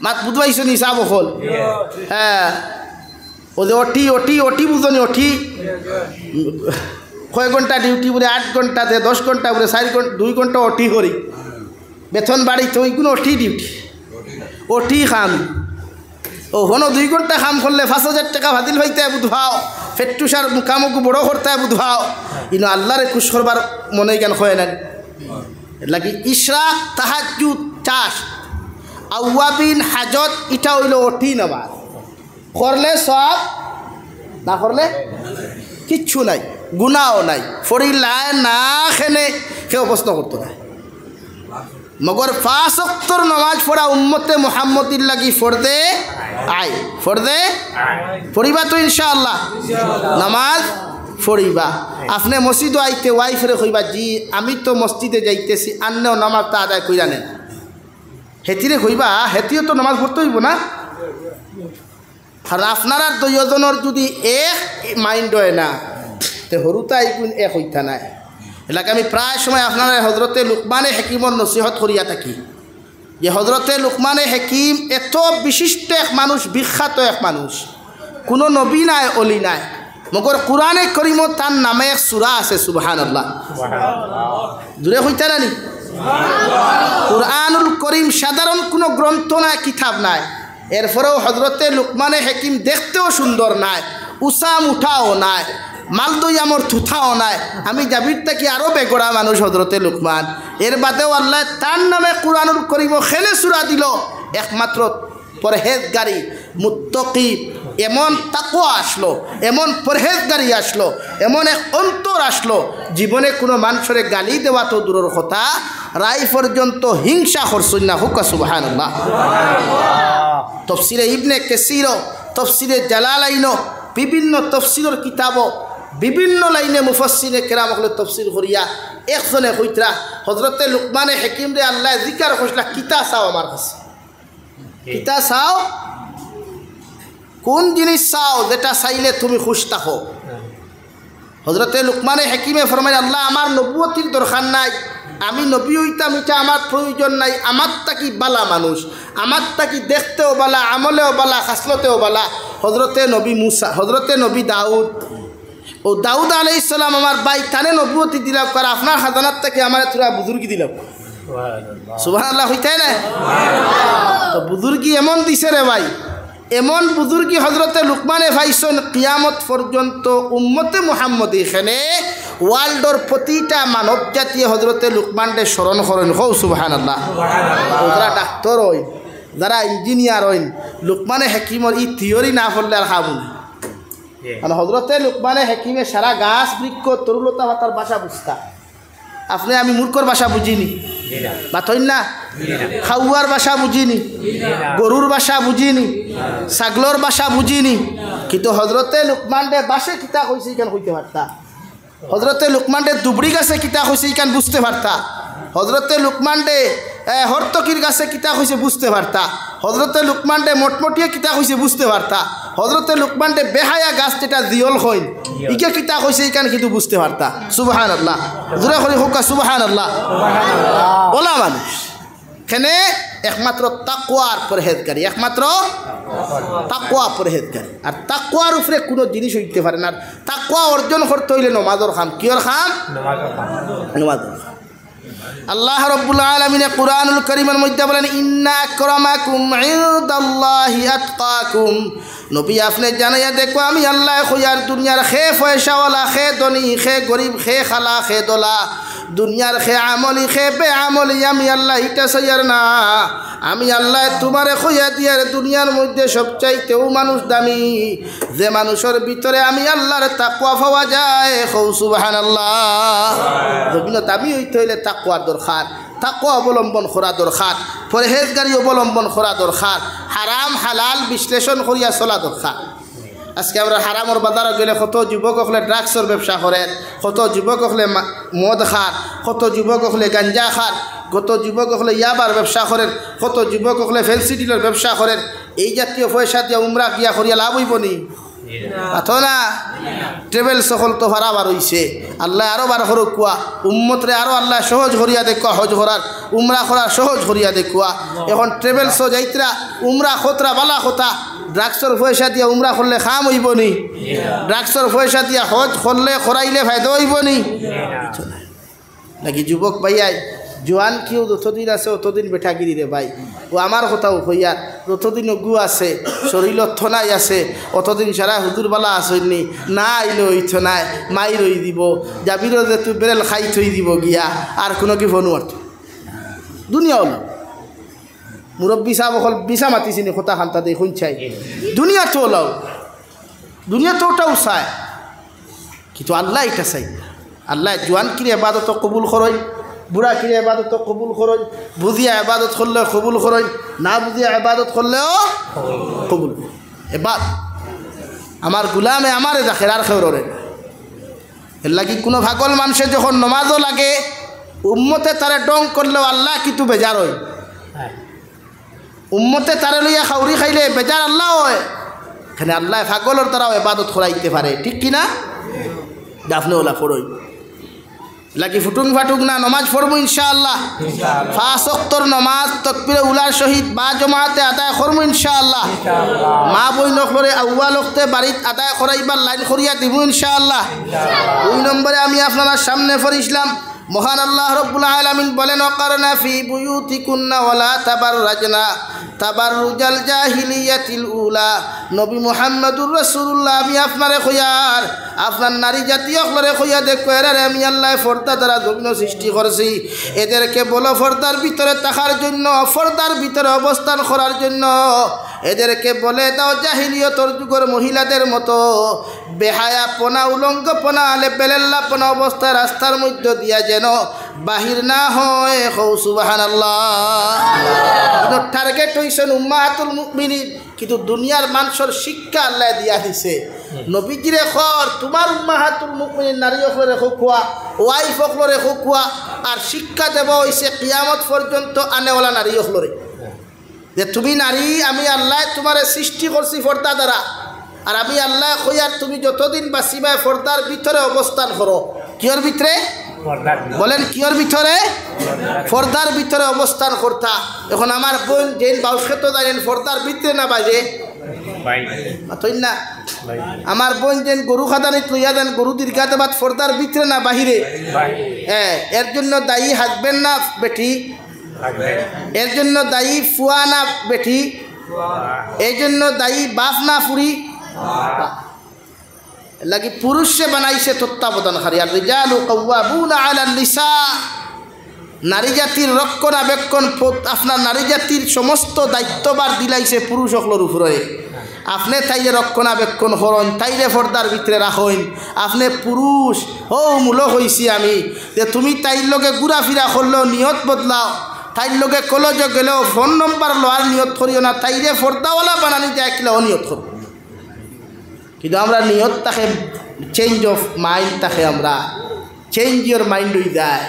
মাত বুধবাইছো নি সাব হল? হ্যাঁ ও যে অটি অটি অটি বুঝনি? অটি কয় ঘন্টা ডিউটি বলে 8 ঘন্টাতে 10 ঘন্টা বলে 4 ঘন্টা 2 ঘন্টা অটি করি, বেতন বাড়িতে ওইগুলো অটি ডিউটি, অটি খাম। ও হনো 2 ঘন্টা কাম করলে 5000 টাকা ভাদিল হইতে বুধভাও, ফেট্টুসার কামক বড় করতে বুধভাও। ইনো আল্লাহরে খুশ করবার মনে জ্ঞান হয় না লাগি। ইশরাক তাহাজ্জুদ চাষ আউয়াবিন হাজত ইটা হইল অটি নামাজ। করলে সব, না করলে কিচ্ছু নাই, গুনাও নাই। ফরিলায় না খেনে কেউ প্রশ্ন করতো না। মগর 5 ওয়াক্তর নামাজ পড়া উম্মতে মুহাম্মদির লাগি ফরদে আই, ফরদে পড়িবা তো ইনশাআল্লাহ। নামাজ পড়িবা। আপনি মসজিদে আইতে ওয়াইফরে কইবা, জি আমি তো মসজিদে যাইতেছি, আন্নেও নামাজটা আদায় কইরা নেন। হেতিরে কইবা, হেতিও তো নামাজ পড়তে হইব না? আর আপনার আর 2 জনের যদি এক মাইন্ড হয় না, তো হরুতাই গুণ এক হইতা নাই। এলাকা আমি প্রায় সময় আপনারা হজরতে লুকমানে হাকিমর নসিহত করিয়া থাকি যে হজরতে লুকমানে হাকিম এত বিশিষ্ট এক মানুষ, বিখ্যাত এক মানুষ, কোনো নবী নাই, অলি নাই, মগর কোরআনে করিমত তার নামে এক সূরা আছে। সুবহানাল্লাহ। জুড়ে হইতা না নি? কুরআনুল করিম সাধারণ কোনো গ্রন্থ নাই, কিতাব নাই, এরপরেও হজরতে লুকমানে হাকিম দেখতেও সুন্দর নাই, উসাম উঠাও নাই, মালদই আমার থুথাও নাই আমি জাবির থেকে আরও বেগড়া মানুষ হজরতে লুকমান এর বাদেও আল্লাহ তার নামে কুরআনুল করিম খেলে সূরা দিল একমাত্র পরহেজগারি মুত্তাকি এমন তাকওয়া আসলো এমন পরহেজগারি আসলো এমন এক অন্তর আসলো জীবনে কোনো মানুষের গালি দেওয়া তো দূরের কথা রাই পর্যন্ত হিংসা করছই না হুকা সুবহানাল্লাহ তফসিরে ইবনে কাসির তফসিরে জালালাইন বিভিন্ন তফসিরের কিতাব বিভিন্ন লাইনে মুফাসসিরে কেরাম হলে তফসির করিয়া একজনে কইতরা হযরতে লুকমানে হাকিম রে আল্লাহ জিকির করছলা কিতা চাও আমার কাছে কিতা চাও কোন জিনিস চাও যেটা চাইলে তুমি খুশ থাকো হযরতে লুকমানে হাকিমে ফরমায় আল্লাহ আমার নবুয়তির দরকার নাই আমি নবী হইতাম এটা আমার প্রয়োজন নাই আমার তাকি বালা মানুষ আমার তাকি দেখতেও বালা আমলেও বালা খাসলতেও বালা হযরতে নবী মুসা হযরতে নবী দাউদ ও দাউদ আলাইহিস সালাম আমার ভাই তানে নবুয়তি দিলাম কার আপনার খাজানাত থেকে আমার থোড়া বুজুর্গি দিলাম সুবহানাল্লাহ হইতাই না তো বুজুর্গি এমন দিছে রে ভাই এমন বুজুর্গি হযরতে লুকমানে ভাইসন কিয়ামত পর্যন্ত উম্মতে মুহাম্মদ এখানে ওয়ার্ল্ডর প্রতিটা মানব জাতি হযরতে লুকমানকে স্মরণ করেন হো সুবহানাল্লাহ যারা ডাক্তার হইন যারা ইঞ্জিনিয়ার হইন লুকমানে হাকিমর ই থিওরি না পড়লে আর খাবো না মানে হযরতে লুকমানে হাকিমে সারা গাছ বৃক্ষ তরুলতা পাতার ভাষা বুঝতা আপনি আমি মূর্খর ভাষা বুঝিনি বাতইন না খাওয়ার ভাষা বুঝিনি গরুর ভাষা বুঝিনি ছাগলর ভাষা বুঝিনি কিন্তু হযরতে লুকমানডে বাসে কিতা কইছে ইকান কইতে পারতা হযরতে লুকমানডে দুবড়ি গাছে কিতা কইছে ইকান বুঝতে পারতা হযরতে লুকমানডে হরতকির গাছে কিতা কইছে বুঝতে পারতা হযরতে লুকমানডে মোটমটিয়ে কিতা কইছে বুঝতে পারতা হযরতে লুকমানডে বেহায়া গাছ যেটা জিয়ল হইল ইকে কিতা কইছে ইকান কিন্তু বুঝতে পারতা সুবহানাল্লাহ জোরে করে হোকা সুবহানাল্লাহ ওলা মানুষ এখানে একমাত্র তাকওয়ার পরহেজগারি একমাত্র তাকওয়া পরহেজগারি আর তাকওয়ার উপরে কোনো জিনিস হইতে পারে না তাকওয়া অর্জন করতে হইলে নমাজর খাম কিয়র খাম নমাজর আল্লাহ রাব্বুল আলামিন কুরআনুল কারীমের মধ্যে বলেন ইন্না আকরামাকুম ইনদাল্লাহি আতকাকুম নবী আপনি জানাইয়া দেখো আমি আল্লাহ খুয়ার দুনিয়ার খে পয়সাওয়ালা খে ধনী খে গরিব খে খালা খে দোলা দুনিয়ার খে আমলি খে বে আমলি আমি আল্লাহ এটা সইয়ার না আমি আল্লাহ তোমারে খুইয়া দিয়ার দুনিয়ার মধ্যে সবচাইতেও মানুষ দামি যে মানুষের ভিতরে আমি আল্লাহর তাকওয়া পাওয়া যায় হৌ সুবহানাল্লাহ বিভিন্ন দামি হইতে হইলে তাকওয়ার দরকার তাকওয়া অবলম্বন করা দরকার পরহেজগারি অবলম্বন করা দরকার হারাম হালাল বিশ্লেষণ করিয়া চলা দরকার আজকে আমরা হারামর বাজারে গেলে কত যুবক হলে ড্রাগসের ব্যবসা করেন কত যুবক হলে মদ খার কত যুবক হলে গাঞ্জা খার কত যুবক হলে ইয়াবার ব্যবসা করেন কত যুবক হলে ফেন্সি ডিলের ব্যবসা করেন এই জাতীয় পয়সা দিয়ে উমরা গিয়া করিয়া লাভ হইব নি না ট্রেভেল সকল তো ভাড়া বার হইছে আল্লাহ আরো বার করো কুয়া উম্মতরে আরো আল্লাহ সহজ করিয়া দেখুয়া হজ করার উমরা করার সহজ করিয়া দেখুয়া এখন ট্রেভেলস যাইতরা উমরা খতরা বালা কথা ড্রাগসের পয়সা দিয়া উমরা করলে খাম হইব নি ড্রাগসের পয়সা দিয়া হজ করলে করাইলে ফায়দা হইব নি নাকি যুবক ভাইয়াই জোয়ান কেউ যতদিন আছে অতদিন বেঠাগিরি রে ভাই ও আমার কথাও হইয়া যতদিন গু আছে শরীরত থনাই আছে অতদিন সারা হুজুরবালা আসেননি না আইলে হইত নাই মাই রই দিব যাবিরও যে তুই বেরেল খাই থই দিব গিয়া আর কোনো কি ফোন আর দুনিয়া হল মুরব্বী সাহেব অকল বিছা মাতিছিনি কথা খান্তা দিয়ে শুনছাই দুনিয়া তো ওলাও দুনিয়া তো ওটাও চায় কিন্তু আল্লাহ এটা চাই আল্লাহ জোয়ান কিরে এবাদত কবুল করই বুড়া কিরে এবাদত কবুল করই বুঝিয়া এবাদত করলে কবুল করই না বুঝিয়া এবাদত করলেও কবুল এবার আমার গুলামে আমারে দেখে আর খেউরে এর লাগি কোনো ভাগল মানুষের যখন নমাজও লাগে উম্মতে তারে ডং করলেও আল্লাহ কিন্তু বেজার হয় উম্মতে তারে লইয়া খাউরি খাইলে বেজার আল্লাহ হয় এখানে আল্লাহ ভাগলের তারাও এবাদত করাইতে পারে ঠিক কিনা দাফনে ওলা পড়ই লাগি ফুটুং ফাটুক না নমাজ পড়বো ইনশাআল্লাহ 5 ওয়াক্তর নমাজ তাকবীরে উলার শহীদ বা জমাতে আদায় করবো ইনশাআল্লাহ মা বই নখরে আউয়াল ওয়াক্তে বাড়িত আদায় করাইবার লাইন করিয়া দিব ইনশাআল্লাহ 2 নম্বরে আমি আপনার সামনে পড়িছিলাম মহান আল্লাহ রব্বুল আলামিন বলেন ওয়াকারনা ফি বুয়ুতিকুন্না ওয়ালা তাবাররাজনা তাবাররুজাল জাহিলিয়াতিল উলা নবী মুহাম্মদুর রাসূলুল্লাহ আমি আপনারে কইয়ার আপনার নারী জাতীয় হলরে কইয়া দেখো এরা আমি আল্লাহ পর্দা দ্বারা জমিন সৃষ্টি করছি এদেরকে বলো পর্দার ভিতরে থাকার জন্য পর্দার ভিতরে অবস্থান করার জন্য এদেরকে বলে দাও জাহিলিয়তর যুগের মহিলাদের মতো বেহায়াপনা উলঙ্গপনা বেলেল্লাপনা অবস্থায় রাস্তার মধ্যে দিয়া যেন বাহির না হয় হৌ সুবহানাল্লাহ টার্গেট হইছেন উম্মাহাতুল মুমিনিন কিন্তু দুনিয়ার মানুষের শিক্ষা আল্লাহ দিয়া দিছে নবীজিরে খর তোমার উম্মাহাতুল মুমিনিন নারী হকলরে খুয়া ওয়াইফ হকলরে খুয়া আর শিক্ষা দেব হইছে কিয়ামত পর্যন্ত আনেওয়ালা নারী হকলরে যে তুমি নারী আমি আল্লাহ তোমারে সৃষ্টি করছি পর্দা দ্বারা আর আমি আল্লাহ কইয়ার তুমি যতদিন বাঁচিবা পর্দার ভিতরে অবস্থান করো কিয়র ভিতরে বলেন কিয়র ভিতরে পর্দার ভিতরে অবস্থান করতা এখন আমার বোন যেন বাউসকে জানেন পর্দার ভিতরে না বাইরে না আমার বোন যেন গরু খাদানিত লইয়া দেন গরু দীর্ঘাতে বাদ পর্দার ভিতরে না বাহিরে হ্যাঁ এর জন্য দায়ী হাজবেন্ড না বেটি এর জন্য দায়ী ফুয়া না বেটি এই জন্য দায়ী বাপ না ফুরি লাগি পুরুষে বানাইছে তত্ত্বাবধানকারী আর রিজালু কাওয়াবুনা আলান নিসা নারী জাতির রক্ষণাবেক্ষণ আপনার নারী জাতির সমস্ত দায়িত্ববার দিলাইছে পুরুষ সকলের উপরে আপনি তাইলে রক্ষণাবেক্ষণ করুন তাইলে পর্দার ভিতরে রাখুন আপনি পুরুষ ও মূল হইছি আমি যে তুমি তাইর লগে ঘুরাফিরা করলেও নিয়ত বদলাও তাইর লগে কলেজে গেলেও ফোন নম্বর লওয়ার নিয়ত করিও না তাইলে পর্দাওয়ালা বানানি যায় কিলা অনিয়ত করব কিন্তু আমরা নিয়ত তাকে চেঞ্জ অফ মাইন্ড তাকে আমরা চেঞ্জ ইয়োর মাইন্ড হয়ে যায়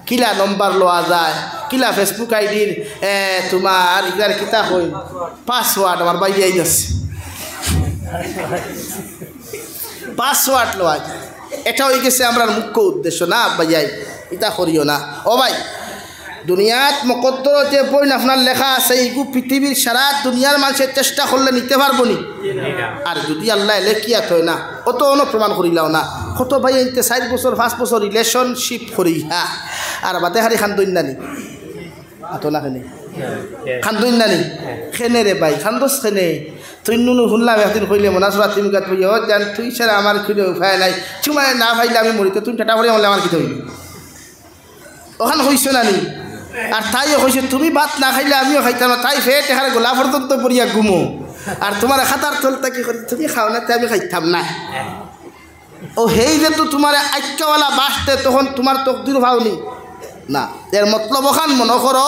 কিলা নম্বর লওয়া যায় কিলা ফেসবুক আইডির তোমার ইদার কিতা হই পাসওয়ার্ড আমার বাইরে আই যাচ্ছে পাসওয়ার্ড লওয়া যায় এটা হয়ে গেছে আমরা মুখ্য উদ্দেশ্য না ভাইয়াই এটা করিও না ও ভাই দুনিয়াত মকদ্দর যে বই আপনার লেখা আছে এইগু পৃথিবীর সারা দুনিয়ার মানুষের চেষ্টা করলে নিতে পারবো নি আর যদি আল্লাহ লেখিয়াত হয় না অত অনুপ্রমাণ করিলাও না কত ভাই এনতে 4 বছর 5 বছর রিলেশনশিপ করি হ্যাঁ আর বাদে হারি খান্দইন নানি আতো না খেনে খান্দইন নানি খেনে রে ভাই খান্দস খেনে তুই নুনু শুনলাম একদিন কইলে মনাসরা তুমি গাত বই ও জান তুই ছাড়া আমার খুঁজে উপায় নাই চুমায় না ভাইলে আমি মরিতে তুমি ঠাটা করে হলে আমার কি হইল ওখানে হইছ নানি আর তাইও কইছে তুমি ভাত না খাইলে আমিও খাইতাম না তাই ফেট এখানে গোলা পর্যন্ত পড়িয়া ঘুমো আর তোমার খাতার চলতা কি করি তুমি খাও না তাই আমি খাইতাম না ও হেই যে তো তোমার আইক্যওয়ালা বাসতে তখন তোমার তকদির ভাওনি না এর মতলব ওখান মনে করো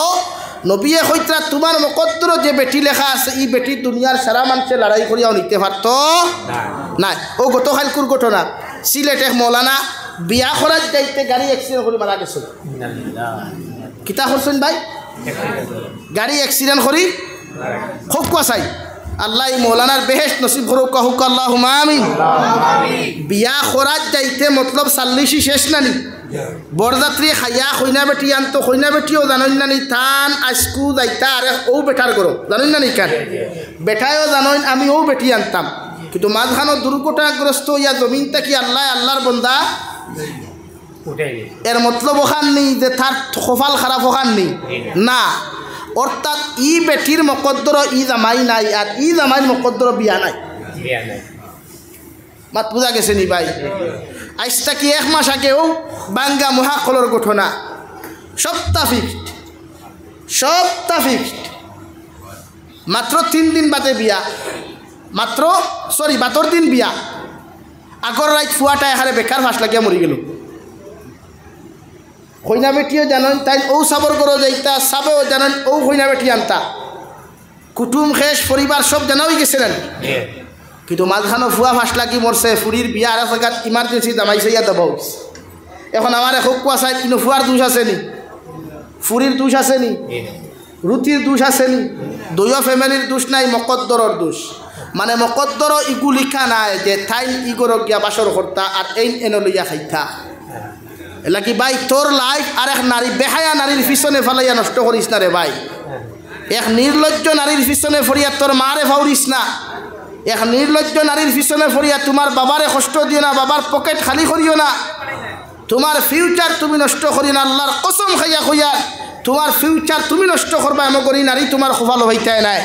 নবীয়ে কইতরা তোমার মকদ্দর যে বেটি লেখা আছে এই বেটি দুনিয়ার সারা মানুষে লড়াই করিয়াও নিতে পারত না ও গতকালকুর ঘটনা সিলেট এক মৌলানা বিয়া করার যাইতে গাড়ি অ্যাক্সিডেন্ট করে মারা গেছে কিতা করছেন ভাই গাড়ি অ্যাক্সিডেন্ট করি খুব কুয়াশাই আল্লাহ মৌলানার বেহেশত নসিব করুক হুক আল্লাহুম্মা আমিন বিয়া করার যাইতে মতলব সাল্লিশি শেষ নানি বরযাত্রী খাইয়া কইনা বেটি আনতো কইনা বেটিও জানেন নানি থান আজকু যাইতা আরে ও বেটার করো জানেন নানি কার বেটায়ও জানেন আমি ও বেটি আনতাম কিন্তু মাঝখানো দুর্ঘটনাগ্রস্ত ইয়া জমিন থেকে আল্লাহর বন্দা এর মতলব ওখান নেই যে তার কপাল খারাপ ওখান নেই না অর্থাৎ ই বেটির মকদ্দর ই জামাই নাই আর ই জামাইয়ের মকদ্দর বিয়া নাই মাত বুঝা গেছে নি ভাই আজটা কি 1 মাস আগেও বাঙ্গা মহাকলর ঘটনা সপ্তাহ ফিক্সড মাত্র 3 দিন বাদে বিয়া মাত্র বাতর দিন বিয়া আগর রাত ফুয়াটা এখানে বেকার ফাঁস লাগিয়া মরি গেল কইনা বেটিও জানেন তাই ও সাবর করো যাইতা সাবেও জানেন ও কইনা বেটি আনতা কুটুম খেস পরিবার সব জানা হয়ে গেছে না কিন্তু মাঝখানো ফুয়া ফাঁস লাগি মরছে ফুরির বিয়া আর জায়গাত ইমার্জেন্সি দামাইছে ইয়া দেব এখন আমার খুব কুয়াশায় কিন্তু ফুয়ার দোষ আছে নি ফুরির দোষ আছে নি রুটির দোষ আছে নি দুইও ফ্যামিলির দোষ নাই মকদ্দরর দোষ মানে মকদ্দর ইগু লিখা নাই যে তাই ইগরক গিয়া বাসর কর্তা আর এই এনে লইয়া খাইতা এলা কি ভাই তোর লাইফ আর এক নারী বেহায়া নারীর পিছনে ফেলাইয়া নষ্ট করিস না রে ভাই এক নির্লজ্জ নারীর পিছনে ফরিয়া তোর মারে ফাউরিস না এক নির্লজ্জ নারীর পিছনে ফরিয়া তোমার বাবারে কষ্ট দিও না বাবার পকেট খালি করিও না তোমার ফিউচার তুমি নষ্ট করিও না আল্লাহর কসম খাইয়া কইয়া তোমার ফিউচার তুমি নষ্ট করবা এমন করি নারী তোমার খোফালো হইতে নাই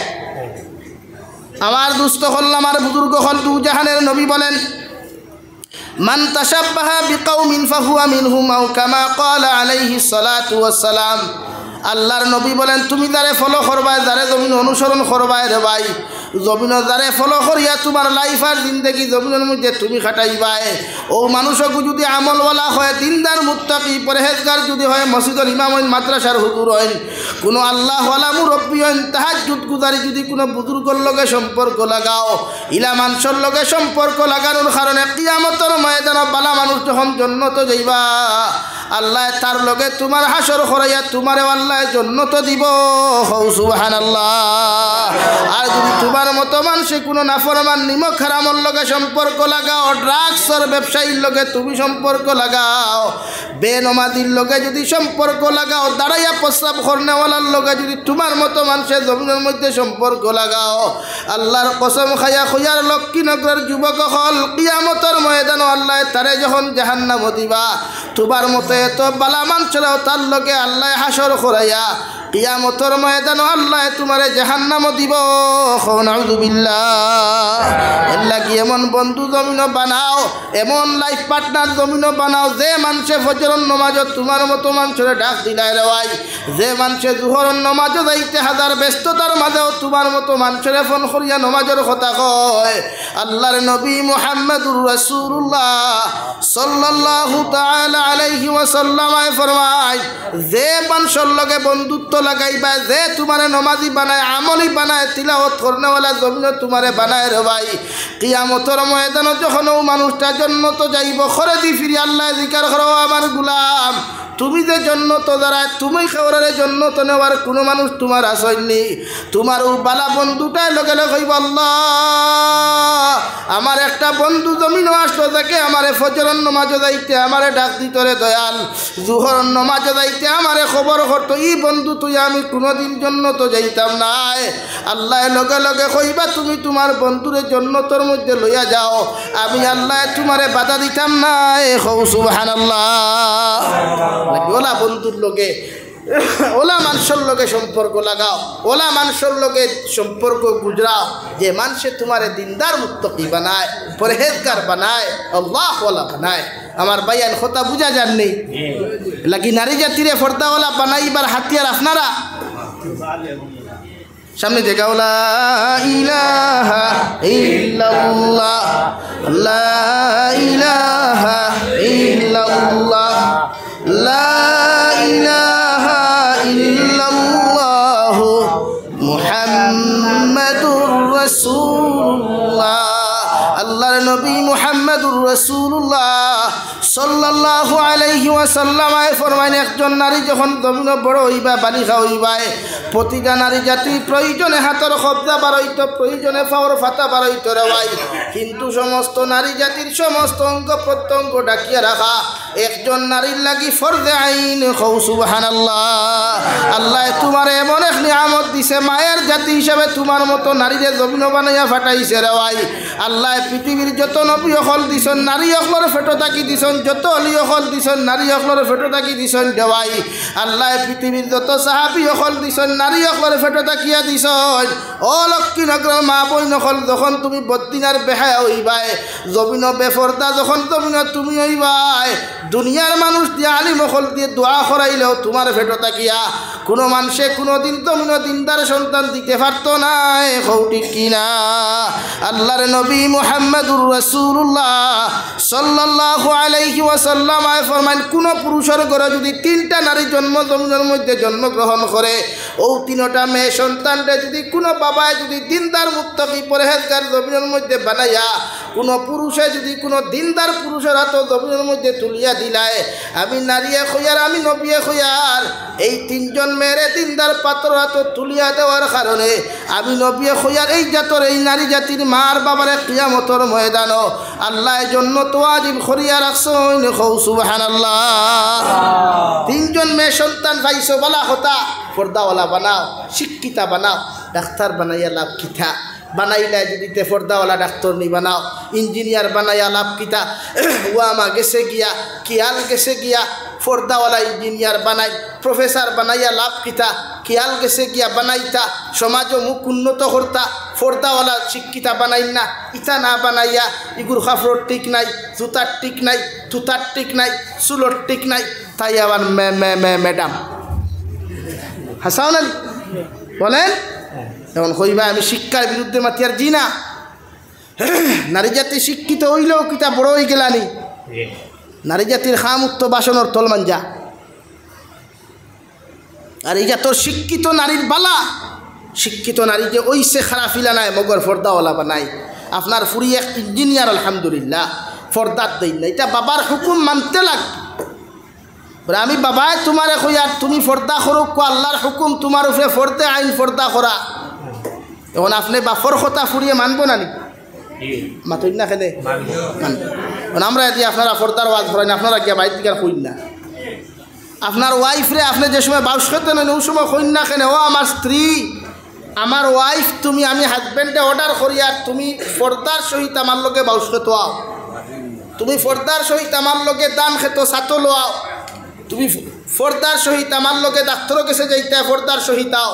আমার দুস্থ হল আমার বুজুর্গ হল দু জাহানের নবী বলেন মান তাশাব্বাহা বিকাউমিন ফাহুয়া মিনহুম আও কামা ক্বালা আলাইহিস সালাতু ওয়াস সালাম। আল্লাহর নবী বলেন তুমি যারে ফলো করবাই যারে জমিন অনুসরণ করবাই রে ভাই জমিন যারে ফলো করিয়া তোমার লাইফ আর জিন্দগি জমিনের মধ্যে তুমি খাটাইবাই ও মানুষকে যদি আমলওয়ালা হয় দিনদার মুত্তাকি পরহেজগার যদি হয় মসজিদুল ইমাম হইন মাদ্রাসার হুজুর হইন কোনো আল্লাহওয়ালা মুরব্বী হইন তাহাজ্জুদ গুজারি যদি কোনো বুজুর্গর লগে সম্পর্ক লাগাও ইলা মানুষের লগে সম্পর্ক লাগানোর কারণে কিয়ামতের ময়দানে বালা মানুষ যখন জান্নাত যাইবা আল্লাহ তার লগে তোমার হাসর করাইয়া তোমারে আল্লাহ জান্নাত দিব সুবহানাল্লাহ। আর যদি তোমার মতো মানুষে কোনো নাফরমান নিমক হারামর লগে সম্পর্ক লাগাও ড্রাগসর ব্যবসায়ীর লগে তুমি সম্পর্ক লাগাও বেনমাদির লগে যদি সম্পর্ক লাগাও দাঁড়াইয়া প্রস্রাব করনেওয়ালার লগে যদি তোমার মতো মানুষের জমিনের মধ্যে সম্পর্ক লাগাও আল্লাহর কসম খাইয়া খুঁয়ার লক্ষ্মীনগরের যুবক হল কিয়ামতের ময়দানে আল্লাহ তারে যখন জাহান্নাম দিবা তোমার মতো এত বালা মানুষরাও তার লগে আল্লাহ হাসর করাইয়া কিয়ামতের ময়দানে আল্লাহ তোমারে জাহান্নাম দিব নাউযুবিল্লাহ। আল্লাহ কি এমন বন্ধু জমিন বানাও এমন লাইফ পার্টনার জমিন বানাও যে মানুষে ফজরের নামাজত তোমার মতো মানুষের ডাক দিলাই রে ভাই যে মানুষে জোহরের নামাজও যাইতে হাজার ব্যস্ততার মাঝেও তোমার মতো মানুষের ফোন করিয়া নামাজের কথা কয় আল্লাহর নবী মুহাম্মদুর রাসূলুল্লাহ সাল্লাল্লাহু তাআলা আলাইহি ওয়াসাল্লাম ফরমায় যে মানুষের লগে বন্ধুত্ব লাগাইবা যে তোমারে নমাজি বানায় আমলি বানায় তিলাওয়াত করনেওয়ালা জমিন তোমারে বানায় রে ভাই কিয়ামতের ময়দানে যখন ও মানুষটা জান্নাত যাইব খরে দি ফিরি আল্লাহ জিকির করো আমার গোলাম তুমি যে জন্নত দ্বারা তুমি খাওয়ারে জন্নত নেওয়ার কোনো মানুষ তোমার আসেননি তোমার ও বালা বন্ধুটাই লগে লগে হইব আল্লাহ আমার একটা বন্ধু জমিনও আসলো তাকে আমারে ফজরের নামাজ যাইতে আমারে ডাক দিতরে দয়াল জোহরের নামাজ যাইতে আমারে খবর করতো ই বন্ধু তুই আমি কোনোদিন জন্নত যাইতাম নাই আল্লাহ লগে লগে কইবা তুমি তোমার বন্ধুরে জন্নতর মধ্যে লইয়া যাও আমি আল্লাহ তোমারে বাধা দিতাম নাই হৌ সুবহানাল্লাহ। ওলা বন্ধুর লগে ওলা মানুষের লগে সম্পর্ক লাগাও ওলা মানুষের লগে সম্পর্ক গুজরাও যে মানুষে তোমারে দিনদার মুত্তাকি বানায় পরহেজগার বানায় আল্লাহওয়ালা বানায়। আমার ভাইয়ান কথা বুঝা যাননি লাগি নারী জাতিরে ফর্দাওয়ালা বানাইবার হাতিয়ার আপনারা সামনে থেকে লা ইলাহা ইল্লাল্লাহ লা ইলাহা ইল্লাল্লাহ লা ইলাহা ইল্লাল্লাহ মুহাম্মাদুর রাসূলুল্লাহ। আল্লাহর নবী মুহাম্মদুর রাসূলুল্লাহ সাল্লাল্লাহু আলাইহি ওয়াসাল্লাম ফরমাইন একজন নারী যখন জমিন বড় হইবা বালিকা হইবায় প্রতিটা নারী জাতি প্রয়োজনে হাতের কবজা বাড়াইতো প্রয়োজনে পাওয়ার ফাতা বাড়াইতো রে ভাই কিন্তু সমস্ত নারী জাতির সমস্ত অঙ্গ প্রত্যঙ্গ ডাকিয়া রাখা একজন নারীর লাগি ফরজে আইন হৌ সুবহানাল্লাহ। আল্লাহ তোমার এমন এক নিয়ামত দিছে মায়ের জাতি হিসাবে তোমার মতো নারীরে জমিন বানাইয়া ফাটাইছে রে ভাই আল্লাহ পৃথিবীর যত নবী হল দিছন নারী অকলর ফেটো থাকি দিছন যত অলি হল দিছন নারী অকলর ফেটো থাকি দিছন দেওয়াই আল্লাহ পৃথিবীর যত সাহাবি হল দিছন নারী অকলর ফেটো থাকিয়া দিছন ও লক্ষ্মীনগর মা বই নকল যখন তুমি বদ্দিনার বেহায়া হইবাই জমিন বেফর্দা যখন জমিন তুমি হইবাই দুনিয়ার মানুষ দিয়ে আলিম হল দিয়ে দোয়া করাইলেও তোমার ফেটো থাকিয়া কোনো মানুষে কোনোদিন জমিন দিনদার সন্তান দিতে পারত নাই হৌটি কিনা। আল্লাহর নবী মুহাম্মদুর রাসূলুল্লাহ সাল্লাল্লাহু আলাইহি ওয়াসাল্লাম ফরমান কোন পুরুষের ঘরে যদি তিনটা নারী জন্মের মধ্যে জন্মগ্রহণ করে ও তিনটা মেয়ে সন্তানরে যদি কোনো বাবায় যদি দিনদার মুত্তাকি পরহেজগার জমিনের মধ্যে বানাইয়া কোনো পুরুষে যদি কোনো দিনদার পুরুষের হাত জমিনের মধ্যে তুলিয়া দিলায় আমি নারীয়ে খয়ার আমি নবিয়ে খয়ার এই তিনজন মেয়েরে দিনদার পাত্র হাত তুলিয়া দেওয়ার কারণে আমি নবিয়ে খয়ার এই জাতর এই নারী জাতির মার বাবারে কিয়ামতের ময়দানও আল্লাহ জন্য তো আজিব করিয়া রাখছেন হৌ সুবহানাল্লাহ। তিনজন মেয়ে সন্তান পাইছো বলা হতা পর্দাওয়ালা বানাও শিক্ষিতা বানাও ডাক্তার বানাইয়া লাভ কিতা বানাইলে যদি তে পর্দাওয়ালা ডাক্তার নি বানাও ইঞ্জিনিয়ার বানাইয়া লাভ কিতা ওয়ামা গেছে গিয়া কিয়াল গেছে গিয়া পর্দাওয়ালা ইঞ্জিনিয়ার বানাই প্রফেসর বানাইয়া লাভ কিতা কিয়াল গেছে গিয়া বানাইতা সমাজ মুখ উন্নত করতা ফর্দাওয়ালা শিক্ষিতা বানাই না ইটা না বানাইয়া ইগুর কাপড় ঠিক নাই জুতার ঠিক নাই থুতার ঠিক নাই চুলোর ঠিক নাই তাই আবার ম্যাডাম হাসাও না বলেন এখন কইবা আমি শিক্ষার বিরুদ্ধে মাতিয়ার জি না নারী জাতি শিক্ষিত হইলেও কিতা বড় হয়ে গেলানি নারী জাতির খামুক্ত বাসনের তলমাঞ্জা আর এই যা তোর শিক্ষিত নারীর বালা শিক্ষিত নারী যে ওই সে খারাপ ফিলা নাই মগর ফর্দাওয়ালা বা নাই আপনার ফুরি এক ইঞ্জিনিয়ার আলহামদুলিল্লাহ ফর্দার দেই না এটা বাবার হুকুম মানতে লাগবে আমি বাবাই তোমারে কইয়ার তুমি ফর্দা করো আল্লাহর হুকুম তোমার উপরে ফর্দে আইন ফর্দা করা এখন আপনি বাপর কথা ফুরিয়ে মানবো না নি মাতই না খেলে মানব আমরা এটি আপনারা ফর্দার ওয়াজ করেন আপনারা গিয়া বাইর দিকে কইন না আপনার ওয়াইফরে আপনি যে সময় বাউস খেতে নেন ওই সময় কইন না কেন ও আমার স্ত্রী আমার ওয়াইফ তুমি আমি হাজব্যান্ডে অর্ডার করি আর তুমি ফর্দার সহিত আমার লগে বাউস খেতো আও তুমি ফর্দার সহিত আমার লগে দান খেতো সাতো লোয়াও তুমি ফর্দার সহিত আমার লগে ডাক্তারও কাছে যাইতে ফর্দার সহিত আও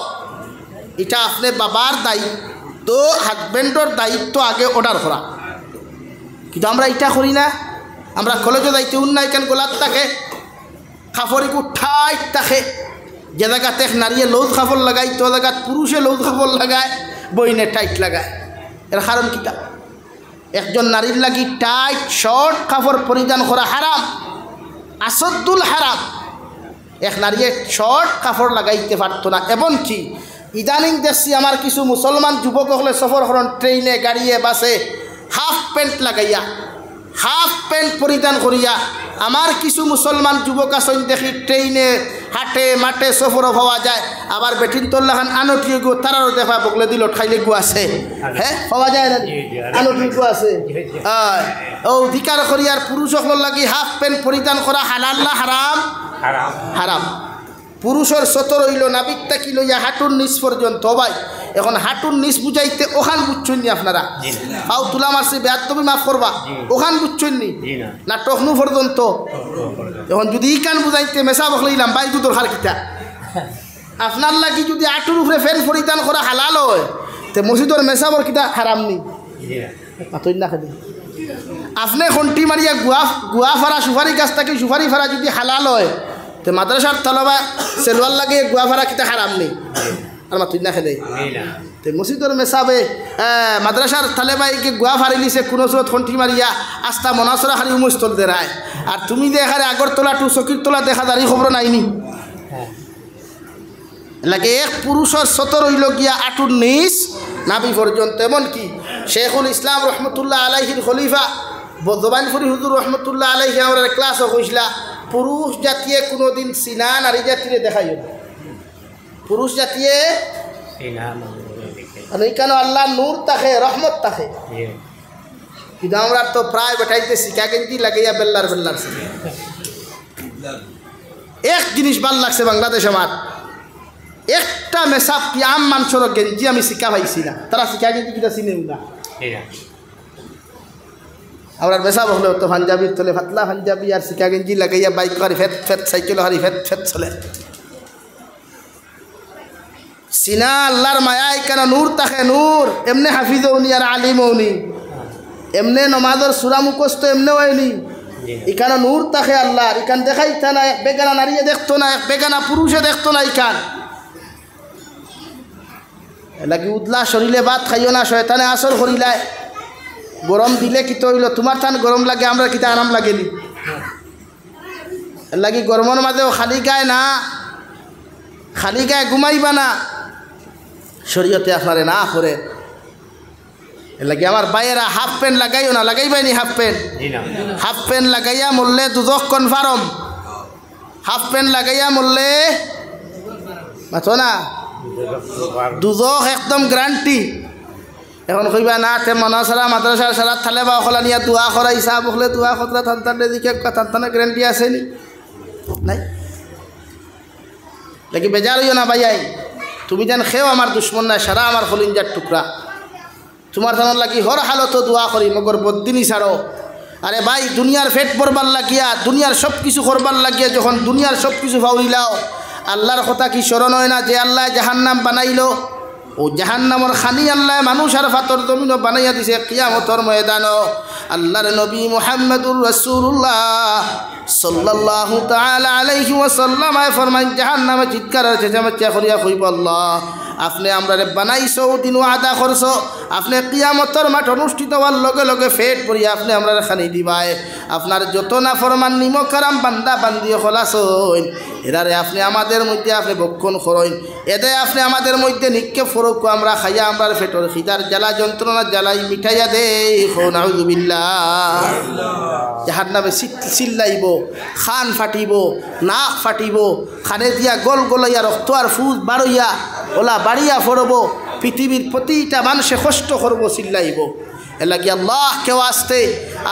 এটা আপনি বাবার দায়িত্ব হাজব্যান্ডর দায়িত্ব আগে অর্ডার করা কিন্তু আমরা এটা করি না আমরা কলেজে যাইতে উন্নয় কেন গোলাপ থাকে কাপড় একটু ঠাইট থাকে যে জায়গাতে নারীয়ে লৌদ কাপড় লাগায় তো জায়গাত পুরুষে লৌদ কাপড় লাগায় বইনে টাইট লাগায় এর কারণ কিটা একজন নারীর লাগি টাইট শর্ট কাপড় পরিধান করা হারাম আসদ্দুল হারাম এক নারীয়ে শর্ট কাপড় লাগাইতে পারতো না এবং কি ইদানিং দেখছি আমার কিছু মুসলমান যুবক হলে সফর করেন ট্রেনে গাড়িয়ে বাসে হাফ প্যান্ট লাগাইয়া হাফ প্যান্ট পরিধান করিয়া আমার কিছু মুসলমান যুবক আসেন দেখি ট্রেনে হাটে মাঠে সফরও পাওয়া যায় আবার বেটিন তোল্লাখান আনটিয়ে গো তারারও দেখা বগলে দিল খাইলে গু আছে হ্যাঁ পাওয়া যায় না আনটিয়ে গু আছে ও অধিকার করিয়ার পুরুষ সকল লাগি হাফ প্যান্ট পরিধান করা হালাল না হারাম হারাম পুরুষের সতর হইল নাবিকটা কি লইয়া হাঁটুর নিচ পর্যন্ত ভাই এখন হাঁটুর নিচ বুঝাইতে ওখান বুঝছেন নি আপনারা পাও তুলা মারছি বেয়ার তুমি মাফ করবা ওখান বুঝছেন নি না টকনু পর্যন্ত এখন যদি ই কান বুঝাইতে মেশা বকলাইলাম বাইকু দরকার কিতা আপনার লাগি যদি হাঁটুর উপরে ফ্যান পরিধান করা হালাল হয় তে মসজিদর মেশাবর কিতা হারাম নি মাতই না খেলে আপনি ঘন্টি মারিয়া গুয়া ফারা সুপারি গাছ থাকি সুপারি ফারা যদি হালাল হয় তো মাদ্রাসার তলবা সেলওয়ার লাগে গুয়া ফারা কিতা হারাম নেই আর মাতুই না খেলে তো মসজিদর মেসাবে মাদ্রাসার তালেবাইকে গুয়া ফারি লিছে কোনো সুরত ঘন্টি মারিয়া আস্তা মনাসরা খালি উমস্থল দেরায় আর তুমি দেখারে আগরতলা টু চকির তলা দেখা দাঁড়ি খবর নাইনি লাগে এক পুরুষের সতর হইল গিয়া আটুর নিচ নাবি পর্যন্ত এমনকি শেখুল ইসলাম রহমতুল্লাহ আলাইহির খলিফা জবানপুরি হুজুর রহমতুল্লাহ আলাইহি আমার ক্লাসও কইসলা পুরুষ জাতীয় কোনোদিন সিনা নারী জাতিরে দেখাইও না পুরুষ জাতীয় কেন আল্লাহ নূর থাকে রহমত থাকে কিন্তু আমরা তো প্রায় বেটাইতে শিখা গেঞ্জি লাগাইয়া বেল্লার এক জিনিস ভাল লাগছে বাংলাদেশ আমার একটা মেসাপ কি আম মানুষের গেঞ্জি আমি শিখা পাইছি না তারা শিখা গেঞ্জি কিনা চিনেও না আমরা মেসাব হলে তো পাঞ্জাবির তলে ফাতলা পাঞ্জাবি আর শিখা গেঞ্জি লাগাইয়া বাইক হারি ফেট ফেট সাইকেল হারি ফেট ফেট চলে সিনা আল্লাহর মায়াই কেন নূর তাকে নূর এমনি হাফিজ উনি আর আলিম উনি এমনি নমাজের সুরা মুখস্থ এমনি হয়নি এখানে নূর তাকে আল্লাহর এখান দেখাইতা না এক বেগানা নারীয়ে দেখতো না এক বেগানা পুরুষে দেখতো না এখান লাগি উদলা শরীরে ভাত খাইও না শয়তানে আসর করিলায় গরম দিলে কি তো হইল তোমার থান গরম লাগে আমরা কিতা আরাম লাগেনি লাগি গরমের মাঝেও খালি গায়ে না খালি গায়ে ঘুমাইবা না শরীয়তে আপনারে না করে লাগে আমার বাইরা হাফ প্যান্ট লাগাইও না লাগাইবাইনি হাফ প্যান্ট লাগাইয়া মরলে দুজক কনফার্ম হাফ প্যান্ট লাগাইয়া মরলে মাথো না দুজক একদম গ্যারান্টি এখন কইবা না তে মনাসরা মাদ্রাসার সারা থালে বা ওখলা নিয়া দোয়া করা হিসাব হলে দোয়া খতরা থানতানে দিকে থানতানে গ্যারান্টি আছে নি নাই লাগি বেজার হইও না ভাইয়াই তুমি যেন খেও আমার দুশ্মন নাই সারা আমার খলিঞ্জার টুকরা তোমার থানার লাগি হর হালত দোয়া করি মগর বদিনী ছাড়ো আরে ভাই দুনিয়ার ফেট পড়বার লাগিয়া দুনিয়ার সব কিছু করবার লাগিয়া যখন দুনিয়ার সব কিছু ফাউরিলাও আল্লাহর কথা কি স্মরণ হয় না যে আল্লাহ জাহান্নাম বানাইলো ও জাহান্নামর খানি আল্লাহ মানুষ আর ফাতর জমিনও বানাইয়া দিছে কিয়ামতর ময়দানও আল্লাহর নবী মুহাম্মদুর রাসূলুল্লাহ সাল্লাল্লাহু তাআলা আলাইহি ওয়াসাল্লাম ফরমান জাহান্নামে চিৎকার আর চেঁচামেচি করিয়া কইব আল্লাহ আপনি আমরারে বানাইছো দিন ওয়াদা করছো আপনি কিয়ামতর মাঠ অনুষ্ঠিত হওয়ার লগে লগে ফেট পড়িয়া আপনি আমরারে খানি দিবাই আপনার যত না ফরমান নিমক কারাম বান্দা বান্দিও খলাসইন এরারে আপনি আমাদের মধ্যে আপনি বক্ষণ করইন এদে আপনি আমাদের মধ্যে নিক্ষেপ ফরক আমরা খাইয়া আমরার ফেটর খিদার জ্বালা যন্ত্রণা জ্বালাই মিঠাইয়া দেই নাউযুবিল্লাহ জাহান্নামে চিল্লাইব খান ফাটিব নাক ফাটিব খানে দিয়া গোল গলাইয়া রক্ত আর ফুজ বাড়ইয়া ওলা বাড়িয়া ফরব পৃথিবীর প্রতিটা মানুষে কষ্ট করব চিল্লাইব এলাকি আল্লাহ কেউ আসতে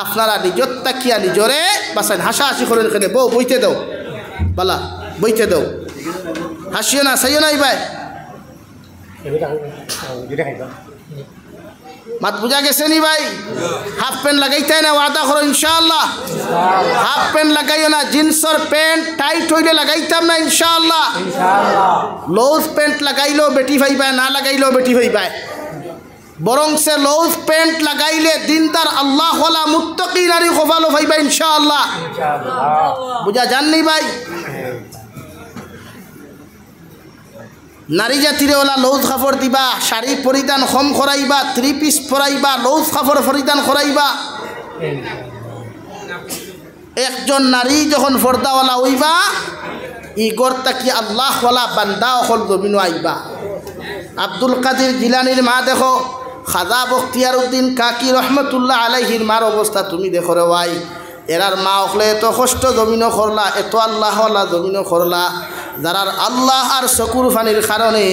আপনারা নিজর তাকিয়া নিজরে বাসান হাসাহাসি করেন এখানে বউ বইতে দাও বালা বইতে দাও হাসিও না সাইও নাই ভাই মাত বুঝা গেছে নি ভাই হাফ প্যান্ট লাগাইতে না ওয়াদা করো ইনশাআল্লাহ হাফ প্যান্ট লাগাইও না জিন্সর প্যান্ট টাইট হইলে লাগাইতাম না ইনশাআল্লাহ লুজ প্যান্ট লাগাইলেও বেটি ভাইবা না লাগাইলেও বেটি ভাইবা বরং সে লুজ প্যান্ট লাগাইলে দিনদার আল্লাহ ওয়ালা মুত্তাকি নারী খোফালো ভাইবা ইনশাআল্লাহ বুঝা জাননি ভাই নারী জাতিরে ওলা লৌজ কাপড় দিবা শাড়ি পরিধান কম করাইবা 3 পিস পরাইবা লৌজ কাপড় পরিধান করাইবা একজন নারী যখন পর্দাওয়ালা হইবা ই গড়তা কি আল্লাহ ওয়ালা বান্দা অকল জমিন আইবা আব্দুল কাদের জিলানির মা দেখো খাজা বখতিয়ার উদ্দিন কাকি রহমতুল্লাহ আলাইহির মার অবস্থা তুমি দেখো রে ভাই এরার মা অকলে এত কষ্ট জমিনও করলা এত আল্লাহ ওয়ালা জমিনও করলা যারার আল্লাহ আর চকুর ফানির কারণে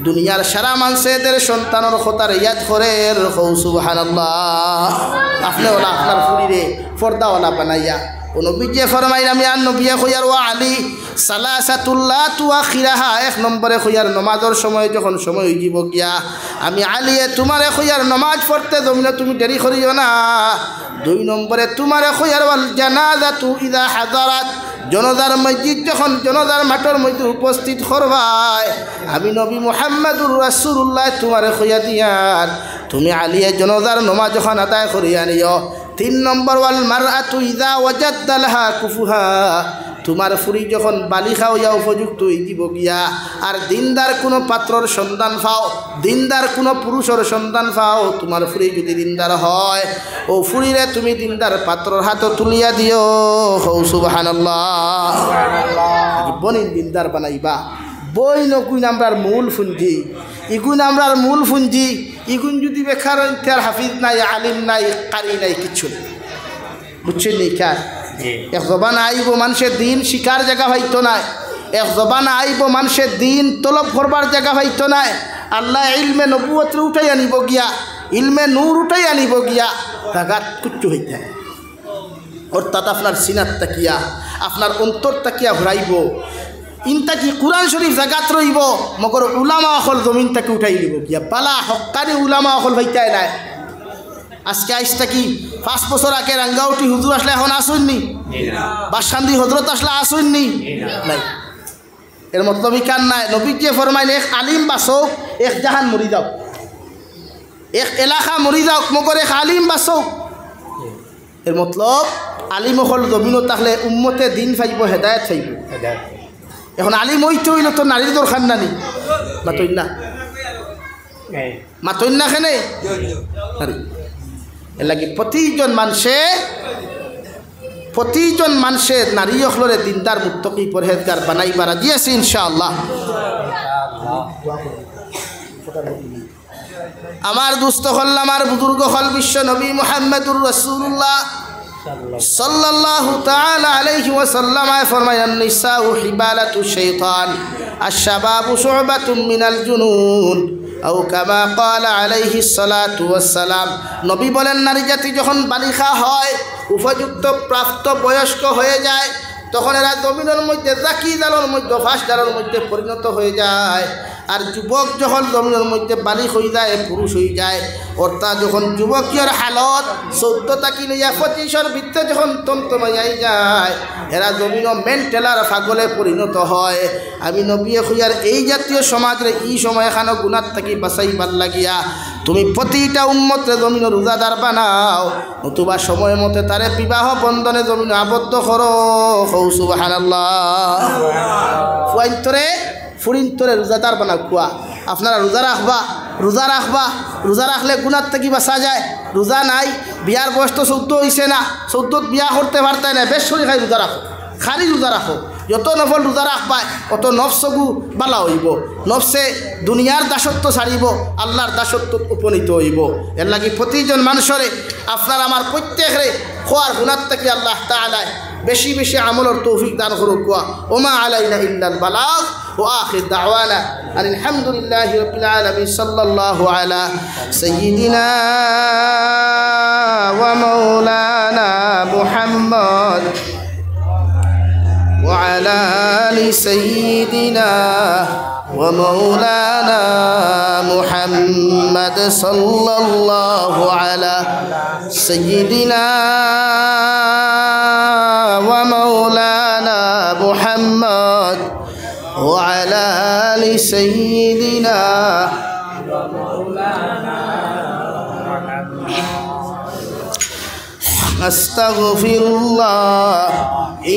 দুনিয়ার সারা মানুষের সন্তানের কথার ইয়াদ করে সুবহানাল্লাহ আপনি ওলা আপনার ফুরিরে পর্দাওয়ালা বানাইয়া ও নবীজি ফরমাইন আমি আর নবিয়া কইয়ার ওয়া আলী সালাসাতুল্লাহ তুআখিরাহা এক নম্বরে কইয়ার নামাজের সময় যখন সময় হয়ে যাব গিয়া আমি আলিয়ে তোমারে কইয়ার নামাজ পড়তে জমিনে তুমি দেরি করিও না 2 নম্বরে তোমারে কইয়ার ওয়াল জানাজাতু ইযা হাযারাত জনদার মসজিদ যখন জনদার মাঠের মধ্যে উপস্থিত করবাই আমি নবী মুহাম্মদুর রাসূলুল্লাহ তোমারে কইয়া দিয়ার তুমি আলিয়ে জনদার নামাজ যখন আদায় করিয়া নিও 3 নম্বর ওয়াল মারআতু ইযা ওয়াজাদা লাহা কুফুহা তোমার ফুরি যখন বালিখা হইয়া উপযুক্ত হয়ে যাব গিয়া আর দিনদার কোনো পাত্রর সন্ধান পাও দিনদার কোনো পুরুষের সন্ধান পাও তোমার ফুরি যদি দিনদার হয় ও ফুরিরে তুমি দিনদার পাত্রর হাত তুলিয়া দিও সুবহানাল্লাহ বনিন দিনদার বানাইবা বই নকুন আমরার মূল ফুঞ্জি ইগুন আমরার মূল ফুঞ্জি ইগুন যদি বেকার তার হাফিজ নাই আলিম নাই কারি নাই কিচ্ছু নেই বুঝছেন নি কার এক জবান আইব মানুষের দিন শিকার জায়গা হইতো নাই এক জবান আইব মানুষের দিন তলব করবার জায়গা হইতো নাই আল্লাহ ইলমে নবুয়ত উঠাই আনিব গিয়া ইলমে নূর উঠাই আনিব গিয়া জাগাত কুচ্ছু হইতে অর্থাৎ আপনার সিনাত তাকিয়া আপনার অন্তর তাকিয়া ঘুরাইব ইনতা কি কুরআন শরীফ জাগাত রইব মগর উলামা অকল জমিন তাকে উঠাই দিব গিয়া পালা হক্কানি উলামা অকল হইতাই নাই আজকে আইসটা কি 5 বছর আগে রাঙ্গাউটি হুজুর আসলে এখন আসুননি বাসকান্দি হজরত আসলে আসুননি নাই এর মতলবই কান নাই নবীজি ফরমাইন এক আলিম বাসো এক জাহান মরি যাও এক এলাকা মরি যাও মগর এক আলিম বাসো এর মতলব আলিম হল জমিন থাকলে উম্মতে দিন পাইব হেদায়েত পাইব এখন আলিম হইতে হইল তো নারীর দরকার নানি মাতইন না মাতইন না কেনে নারী এর লাগি প্রতিজন মানুষে নারী অখলরে দিনদার মুত্তকি পরহেজগার বানাইবার রাজি আছে ইনশাআল্লাহ আমার দুস্থ হল আমার বুজুর্গ হল বিশ্ব নবী মুহাম্মদুর রাসূলুল্লাহ সাল্লাল্লাহু তাআলা আলাইহি ওয়াসাল্লাম ফরমায়ান নিসাউ হিবালাতু শাইতান আশ-শাবাবু শু'বাতুম মিনাল জুনুন আও কামা ক্বালা আলাইহিস সালাতু ওয়াস সালাম নবী বলেন নারী জাতি যখন বালিকা হয় উপযুক্ত প্রাপ্ত বয়স্ক হয়ে যায় তখন এরা জমিনের মধ্যে জাকি জালের মধ্যে ফাঁস জালের মধ্যে পরিণত হয়ে যায় আর যুবক যখন জমিনের মধ্যে বালিক হয়ে যায় পুরুষ হয়ে যায় অর্থাৎ যখন যুবকের হালত 14 থেকে লইয়া 25 ভিতরে যখন তন্তমাই যায় এরা জমিন মেন্টালার পাগলে পরিণত হয়। আমি নবী খুঁয়ার এই জাতীয় সমাজের এই সময় এখানে গুণার থেকে বাঁচাইবার লাগিয়া তুমি প্রতিটা উম্মতরে জমিন রোজাদার বানাও, নতুবা সময় মতে তারে বিবাহ বন্ধনে জমিন আবদ্ধ করো। সুবহানাল্লাহ। ফুয়াইন্তরে ফুরিন্তরে রোজাদার বানা খুয়া। আপনারা রোজা রাখবা, রোজা রাখবা, রোজা রাখলে গুণার থেকে বাঁচা যায়। রোজা নাই, বিয়ার বয়স তো 14 হয়েছে না, 14 বিয়া করতে পারতাই না, বেশ শরীর খাই রোজা রাখো, খালি রোজা রাখো। যত নফল রোজা রাখবায় অত নফসগু বালা হইব, নফসে দুনিয়ার দাসত্ব ছাড়িব, আল্লাহর দাসত্ব উপনীত হইব। এর লাগি প্রতিজন মানুষরে আপনার আমার প্রত্যেকরে খোয়ার গুণার থেকে আল্লাহ তাআলা বেশি বেশি আমলের তৌফিক দান করুক। ওমা আলাইনা ইল্লাল বালাগ ওয়া আখির দাওয়ানা আলহামদুলিল্লাহি রাব্বিল আলামিন। সাল্লাল্লাহু আলা সাইয়্যিদিনা ওয়া মাওলানা মুহাম্মদ وعلى آل سيدنا ومولانا محمد صلى الله على سيدنا ومولانا محمد وعلى آل سيدنا أستغفر الله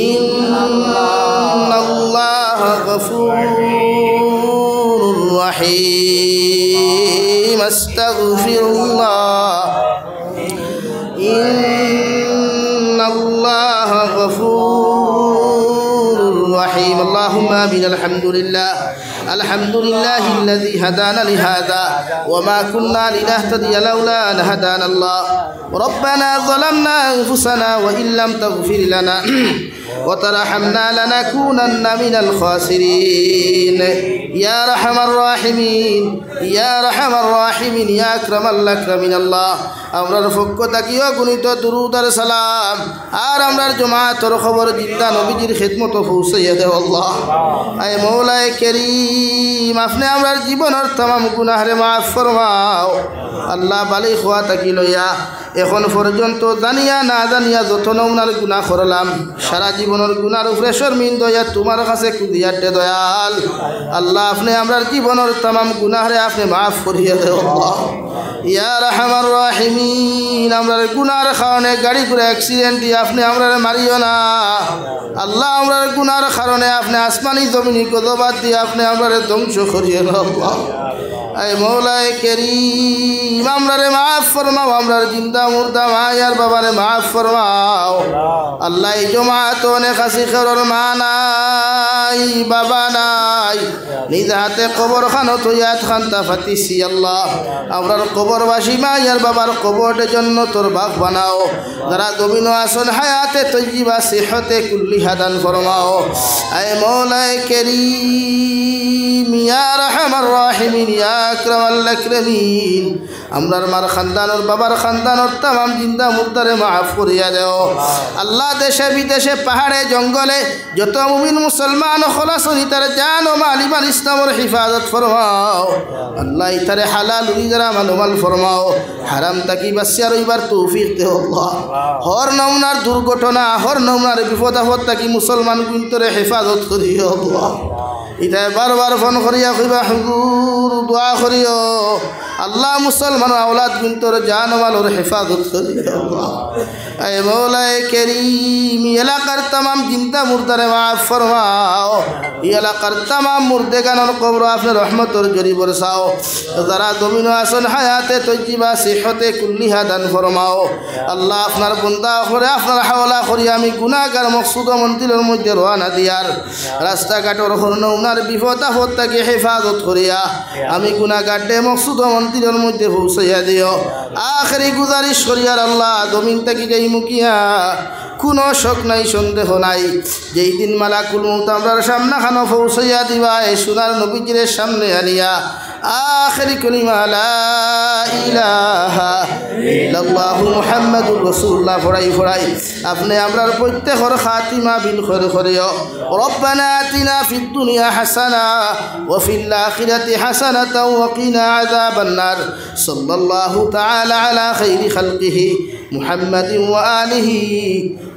إن الله غفور رحيم. أستغفر الله إن الله غفور رحيم. اللهم آمين. الحمد لله الحمد لله الذي هدانا لهذا وما كنا لنهتدي لولا أن هدانا الله. ربنا ظلمنا أنفسنا وإن لم تغفر لنا وترحمنا لنكونن من الخاسرين. يا أرحم الراحمين يا أرحم الراحمين يا أكرم الأكرمين. الله আমরার পক্ষ থাকিও গুণিত দুরূদ আর সালাম আর আমরার জমাতের খবর জিন্দা নবীজির খিদমত পৌঁছাইয়া দেও আল্লাহ। আয় মওলায়ে করিম, আপনি আমরার জীবনের तमाम গুনাহরে মাফ ফরমাও আল্লাহ। বালি খোয়া থাকি লইয়া এখন পর্যন্ত জানিয়া না জানিয়া যত নমুনার গুনাহ করলাম, সারা জীবনের গুনার উপরে শর্মিন্দা হইয়া তোমার কাছে কুদিয়াতে দয়াল আল্লাহ। আপনি আমরার জীবনের तमाम গুনাহরে আপনি মাফ করিয়া দেও আল্লাহ। ইয়া রাহমার রাহিমিন, আমরার গুনার কারণে গাড়ি করে অ্যাক্সিডেন্ট দিয়ে আপনি আমরার মারিও না আল্লাহ। আমরার গুনার কারণে আপনি আসমানি জমিনি গজবাত দিয়ে আপনি আমরার ধ্বংস করিয়ে দাও আল্লাহ। আয় মওলায়ে করিম, আমরারে মাফ ফরমাও, আমরার জিন্দা মুর্দা মায়ার বাবারে মাফ ফরমাও আল্লাহ। এই জমাত অনেক আসি খেরর মা নাই বাবা নাই, নিজ হাতে কবর খানত হইয়াত খান্তা ফাতিছি আল্লাহ। আমরার কবরবাসী মায়ার বাবার কবরের জন্য তোর বাগ বানাও। যারা জমিন আসন হায়াতে তৈজিবা সিহতে কুল্লি হাদান ফরমাও। আয় মওলায়ে করিম ইয়া আরহামার রাহিমিন ইয়া আকরামাল আকরামিন, আমরার মার খানদানোর বাবার খানদানোর तमाम জিন্দা মুর্দারে মাফ করিয়া দেও আল্লাহ। দেশে বিদেশে পাহাড়ে জঙ্গলে যত মুমিন মুসলমান খলাসনি তার জান ও মাল ইমান ইসলামের হিফাজত ফরমাও আল্লাহ। ইতারে হালাল রিজরা মানমাল ফরমাও, হারাম তাকি বাসিয়া রইবার তৌফিক দেও আল্লাহ। হর নমুনার দুর্ঘটনা হর নমুনার বিপদ আপদ তাকি মুসলমান গুন্তরে হেফাজত করিও আল্লাহ। ইতায় বারবার ফোন করিয়া কইবা হুজুর দোয়া করিও আল্লাহ। মুসলমান আওলাদ গুন্তর জান মালের হেফাজত করিও আল্লাহ। আয় মওলায়ে করিম, এলাকার तमाम জিন্দা মুর্দারে মাফ ফরমাও। এলাকার तमाम মুর্দেগানের কবর আপনি রহমতের জরি বরসাও। যারা জমিন আসন হায়াতে তৈজিবা সিহতে কুল্লিহা দান ফরমাও আল্লাহ। আপনার বন্দা করে আপনার হাওলা করি আমি গুনাহগার মকসুদ মন্দিরের মধ্যে রওনা দিয়ার রাস্তাঘাটের হরনৌনার বিপদ আপদ তাকে হেফাজত করিয়া আমি গুনাহগারটে মকসুদ মন্দিরের মধ্যে পৌঁছাইয়া দিও। আখেরি গুজারিশ করিয়ার আল্লাহ, জমিন থেকে যাই মুখিয়া কোনো শক নাই সন্দেহ নাই, যেই দিন মালাকুল মউত আমরার সামনে খানো পৌঁছাইয়া দিবা এই সোনার নবীজির সামনে আনিয়া আখির কালিমা লা ইলাহা ইল্লাল্লাহু মুহাম্মাদুর রাসূলুল্লাহ ফরাই আপনি আমরার প্রত্যেকর খাতিমা বিল খৈর করিও রব্বানা আতিনা ফিদ দুনিয়া হাসানা ওয়া ফিল আখিরাতি হাসানাতাও ওয়া কিনা আযাবান নার সাল্লাল্লাহু তাআলা আলা খাইরি খালকিহি মুহাম্মাদিন ওয়া আলিহি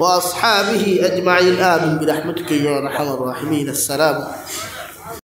ওয়া আসহাবিহি আজমাইন আমিন বিরহমাতিকা ইয়া আরহামার রাহিমিন আসসালামু